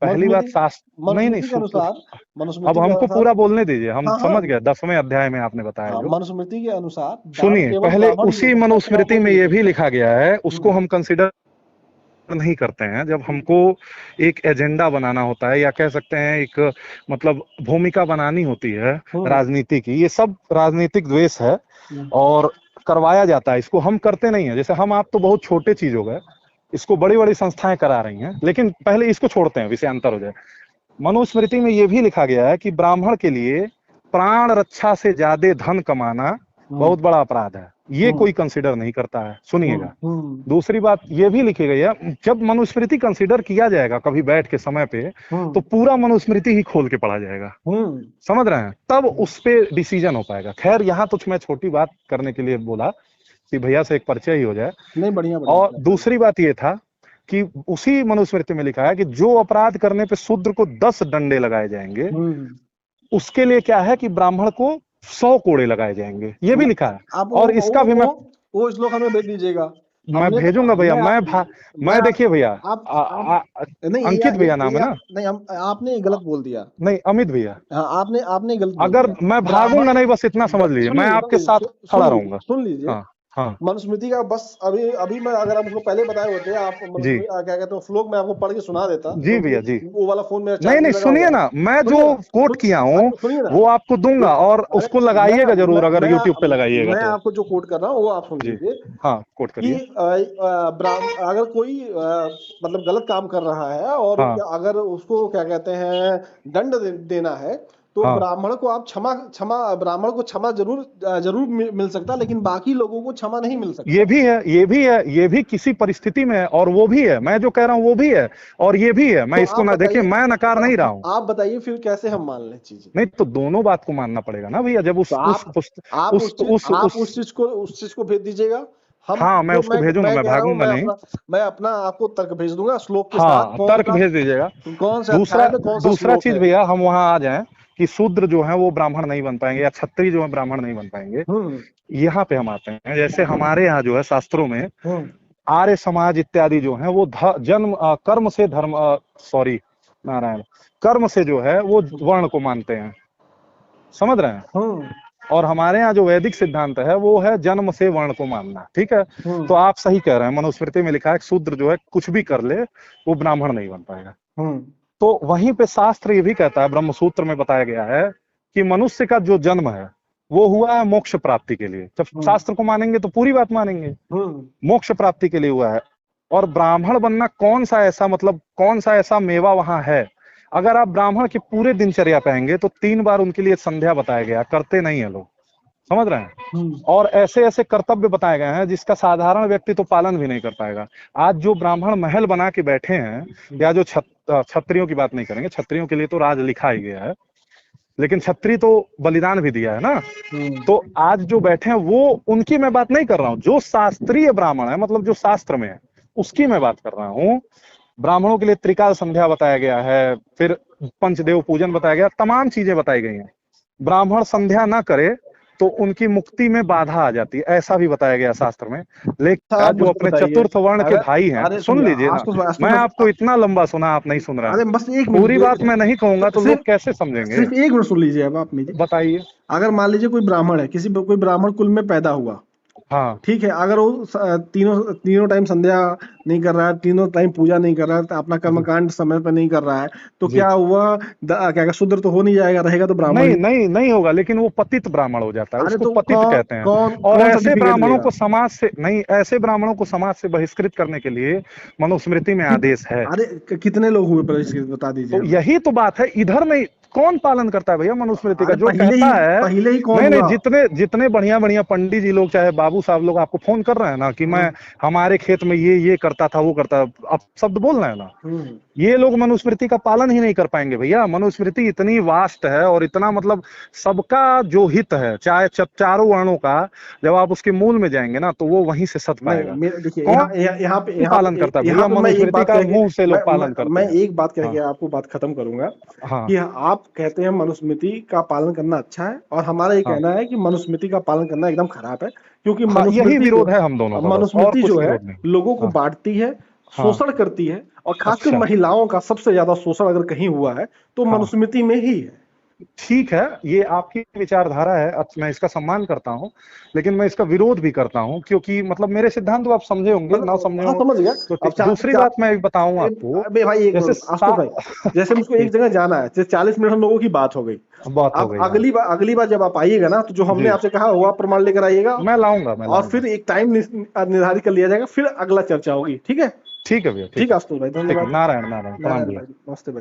पहली बात मनुस्मृति शास्त्र, नहीं नहीं, मनुस्मृति के अनुसार अब मनुस्मृति के हमको अनुसार पूरा बोलने दीजिए, हम हाँ हाँ समझ गए 10वें अध्याय में आपने बताया हाँ, जो। मनुस्मृति के अनुसार दान सुनिए, केवल पहले ब्राह्मण ही ले उसी सकता है, सिवा मनुस्मृति कोई में नहीं ले ये भी सकता। लिखा गया है, उसको हम्म हम कंसिडर नहीं करते हैं जब हमको एक एजेंडा बनाना होता है, या कह सकते हैं एक, मतलब भूमिका बनानी होती है हम्म राजनीति की। ये सब राजनीतिक द्वेष है हम्म और करवाया जाता है, इसको हम करते नहीं है। जैसे हम आप तो बहुत छोटे चीज हो गए, इसको बड़ी बड़ी संस्थाएं करा रही हैं, लेकिन पहले इसको छोड़ते हैं, विषयांतर हो जाए। मनुस्मृति में यह भी लिखा गया है कि ब्राह्मण के लिए प्राण रक्षा से ज्यादा धन कमाना हम्म बहुत बड़ा अपराध है, ये हम्म कोई कंसिडर नहीं करता है। सुनिएगा, हम्म दूसरी बात ये भी लिखी गई है, जब मनुस्मृति कंसिडर किया जाएगा कभी बैठ के समय पे, तो पूरा मनुस्मृति ही खोल के पढ़ा जाएगा, हम्म समझ रहे हैं? तब उस पे डिसीजन हो पाएगा। खैर, यहाँ तो मैं छोटी बात करने के लिए बोला कि भैया से एक परिचय ही हो जाए। नहीं, बढ़िया और बढ़िया। दूसरी बात ये था कि उसी मनुस्मृति में लिखा है कि जो अपराध करने पे शूद्र को 10 डंडे लगाए जाएंगे, उसके लिए क्या है कि ब्राह्मण को 100 कोड़े लगाए जाएंगे, ये भी लिखा है। आप और इसका भी वो श्लोक हमें भेज दीजिएगा। मैं भेजूंगा भैया, मैं देखिए भैया, नहीं अंकित भैया नाम है ना? नहीं, आपने गलत बोल दिया। नहीं, अमित भैया। हाँ, आपने गलत बोल अगर दिया। मैं भागूंगा नहीं, बस इतना समझ लीजिए, मैं आपके साथ खड़ा रहूंगा। सुन लीजिए। हाँ हाँ मनुस्मृति का बस अभी मैं, अगर आप उसको पहले बताए होते, आप जी क्या कहते हैं, श्लोक मैं आपको पढ़ के सुना देता जी भैया जी। वो वाला फोन मेरा नहीं चार्ज नहीं, लगा सुनिए हुआ ना, मैं जो कोट किया हूँ सुनिए ना, वो आपको दूंगा, और उसको लगाइएगा जरूर, अगर यूट्यूब पे लगाइएगा मैं तो। आपको जो कोट कर रहा हूँ वो आप सुन जी लीजिए हाँ, कोट कि करिए। अगर कोई मतलब गलत काम कर रहा है और हाँ अगर उसको क्या कहते हैं दंड देना है, तो हाँ, ब्राह्मण को आप ब्राह्मण को क्षमा जरूर मिल सकता है, लेकिन बाकी लोगों को क्षमा नहीं मिल सकता। ये भी है, ये भी है, ये भी किसी परिस्थिति में है, और वो भी है, मैं जो कह रहा हूँ वो भी है, और ये भी है। मैं तो इसको ना, देखिए, मैं नकार नहीं रहा हूँ। आप बताइए फिर कैसे हम मान लें चीजें? नहीं तो दोनों बात को मानना पड़ेगा ना भैया, जब आप उस चीज को भेज दीजिएगा। हाँ, मैं उसको भेजूंगा, मैं भागूंगा नहीं। मैं अपना आपको तर्क भेज दूंगा श्लोक के हाँ, साथ, तर्क भेज दीजिएगा। कौन सा अध्याय में कौन सा दूसरा श्लोक चीज है। भैया, हम वहां आ जाएं कि शूद्र जो है वो ब्राह्मण नहीं बन पाएंगे, या क्षत्रिय जो है ब्राह्मण नहीं बन पाएंगे। यहाँ पे हम आते हैं, जैसे हमारे यहाँ जो है शास्त्रों में आर्य समाज इत्यादि जो है वो जन्म कर्म से धर्म, सॉरी नारायण, कर्म से जो है वो वर्ण को मानते हैं, समझ रहे हैं? और हमारे यहाँ जो वैदिक सिद्धांत है वो है जन्म से वर्ण को मानना। ठीक है, तो आप सही कह रहे हैं, मनुस्मृति में लिखा है शूद्र जो है कुछ भी कर ले वो ब्राह्मण नहीं बन पाएगा। तो वहीं पे शास्त्र ये भी कहता है, ब्रह्मसूत्र में बताया गया है कि मनुष्य का जो जन्म है वो हुआ है मोक्ष प्राप्ति के लिए। जब शास्त्र को मानेंगे तो पूरी बात मानेंगे, मोक्ष प्राप्ति के लिए हुआ है। और ब्राह्मण बनना कौन सा ऐसा, मतलब कौन सा ऐसा मेवा वहां है? अगर आप ब्राह्मण के पूरे दिनचर्या पे आएंगे तो 3 बार उनके लिए संध्या बताया गया, करते नहीं है लोग, समझ रहे हैं? और ऐसे ऐसे कर्तव्य बताए गए हैं जिसका साधारण व्यक्ति तो पालन भी नहीं कर पाएगा। आज जो ब्राह्मण महल बना के बैठे हैं, या जो क्षत्रियों की बात नहीं करेंगे, क्षत्रियों के लिए तो राज लिखा ही गया है, लेकिन क्षत्रिय तो बलिदान भी दिया है ना। तो आज जो बैठे हैं वो, उनकी मैं बात नहीं कर रहा हूँ, जो शास्त्रीय ब्राह्मण है, मतलब जो शास्त्र में है उसकी मैं बात कर रहा हूँ। ब्राह्मणों के लिए त्रिकाल संध्या बताया गया है, फिर पंचदेव पूजन बताया गया, तमाम चीजें बताई गई हैं। ब्राह्मण संध्या ना करे तो उनकी मुक्ति में बाधा आ जाती है, ऐसा भी बताया गया शास्त्र में। अच्छा, लेकिन आप जो मुझको अपने बताइए, चतुर्थ वर्ण के अगर भाई हैं, अरे सुन सुनिए लीजिए ना, आशुतोष मैं भाई, आपको इतना लंबा सुना, आप नहीं सुन रहे अरे हैं। बस एक पूरी बात मिनट, मैं नहीं कहूंगा तो लोग सिर्फ कैसे समझेंगे। सिर्फ एक मिनट सुन लीजिए। अब आप मेरी, बताइए। अगर मान लीजिए कोई ब्राह्मण है, कोई ब्राह्मण कुल में पैदा हुआ, हाँ ठीक है, अगर वो तीनों तीनों टाइम संध्या नहीं कर रहा है, तीनों टाइम पूजा नहीं कर रहा है, तो अपना जी कर्मकांड समय पर नहीं कर रहा है, तो जी। क्या हुआ, क्या शूद्र तो हो नहीं जाएगा, रहेगा तो ब्राह्मण नहीं ही। नहीं नहीं होगा, लेकिन वो पतित ब्राह्मण हो जाता है, अरे उसको तो पतित कौन कहते हैं। कौन और कौन ऐसे सर्टिफिकेट ब्राह्मणों देगा? को समाज से नहीं, ऐसे ब्राह्मणों को समाज से बहिष्कृत करने के लिए मनुस्मृति में कित आदेश है। अरे कितने लोग हुए प्रशिक्षित, बता दीजिए तो हमें। यही तो बात है, इधर में कौन पालन करता है भैया मनुस्मृति का? अरे जो कहता है, पहले ही कौन नहीं नहीं, हुआ? जितने जितने बढ़िया बढ़िया पंडित जी लोग, चाहे बाबू साहब लोग आपको फोन कर रहे हैं ना कि मैं हम्म हमारे खेत में ये करता था, वो करता, अब शब्द बोल रहे हैं ना, हम्म ये लोग मनुस्मृति का पालन ही नहीं कर पाएंगे भैया। मनुस्मृति इतनी वास्ट है और इतना मतलब सबका जो हित है, चाहे चारों वर्णों का, जब आप उसके मूल में जाएंगे ना तो वो वहीं से सत नहीं, पाएगा। मेरे देखिए, कौन यहाँ पालन करता है यहाँ भैया? पे मैं एक मनुस्मृति बात का कह के, मुंह से लोग पालन करते मैं हैं। एक बात कह हाँ के आपको बात खत्म करूंगा, हाँ कि आप कहते हैं मनुस्मृति का पालन करना अच्छा है, और हमारा ये हाँ कहना है कि मनुस्मृति का पालन करना एकदम खराब है, क्योंकि हाँ, यही विरोध है हम दोनों का, बस और मनुस्मृति कुछ जो है विरोध नहीं। लोगों को हाँ बांटती है, हाँ। शोषण करती है, और खासकर अच्छा। महिलाओं का सबसे ज्यादा शोषण अगर कहीं हुआ है तो हाँ मनुस्मृति में ही है। ठीक है, ये आपकी विचारधारा है, मैं इसका सम्मान करता हूँ, लेकिन मैं इसका विरोध भी करता हूँ, क्योंकि मतलब मेरे सिद्धांत तो आप समझे होंगे, ना समझे हाँ, होंगे समझ गया। तो अब ठीक। दूसरी बात मैं बताऊं आपको, अबे भाई एक जैसे मिनट आशुतोष भाई, जैसे मुझको एक जगह जाना है, जैसे 40 मिनट हम लोगों की बात हो गई। बात हो अब गई। हाँ अगली बार जब आप आइएगा ना, तो जो हमने जी, आपसे कहा हुआ प्रमाण लेकर आइएगा, मैं लाऊंगा, मैं और लाऊंगा। फिर एक टाइम निर्धारित कर लिया जाएगा, फिर अगला चर्चा होगी, ठीक है? ठीक है भैया, ठीक ठीक है है। आशुतोष भाई, ठीक है, धन्यवाद। नारायण नारायण, प्रणाम नारायण भैया। भाई, नमस्ते भाई।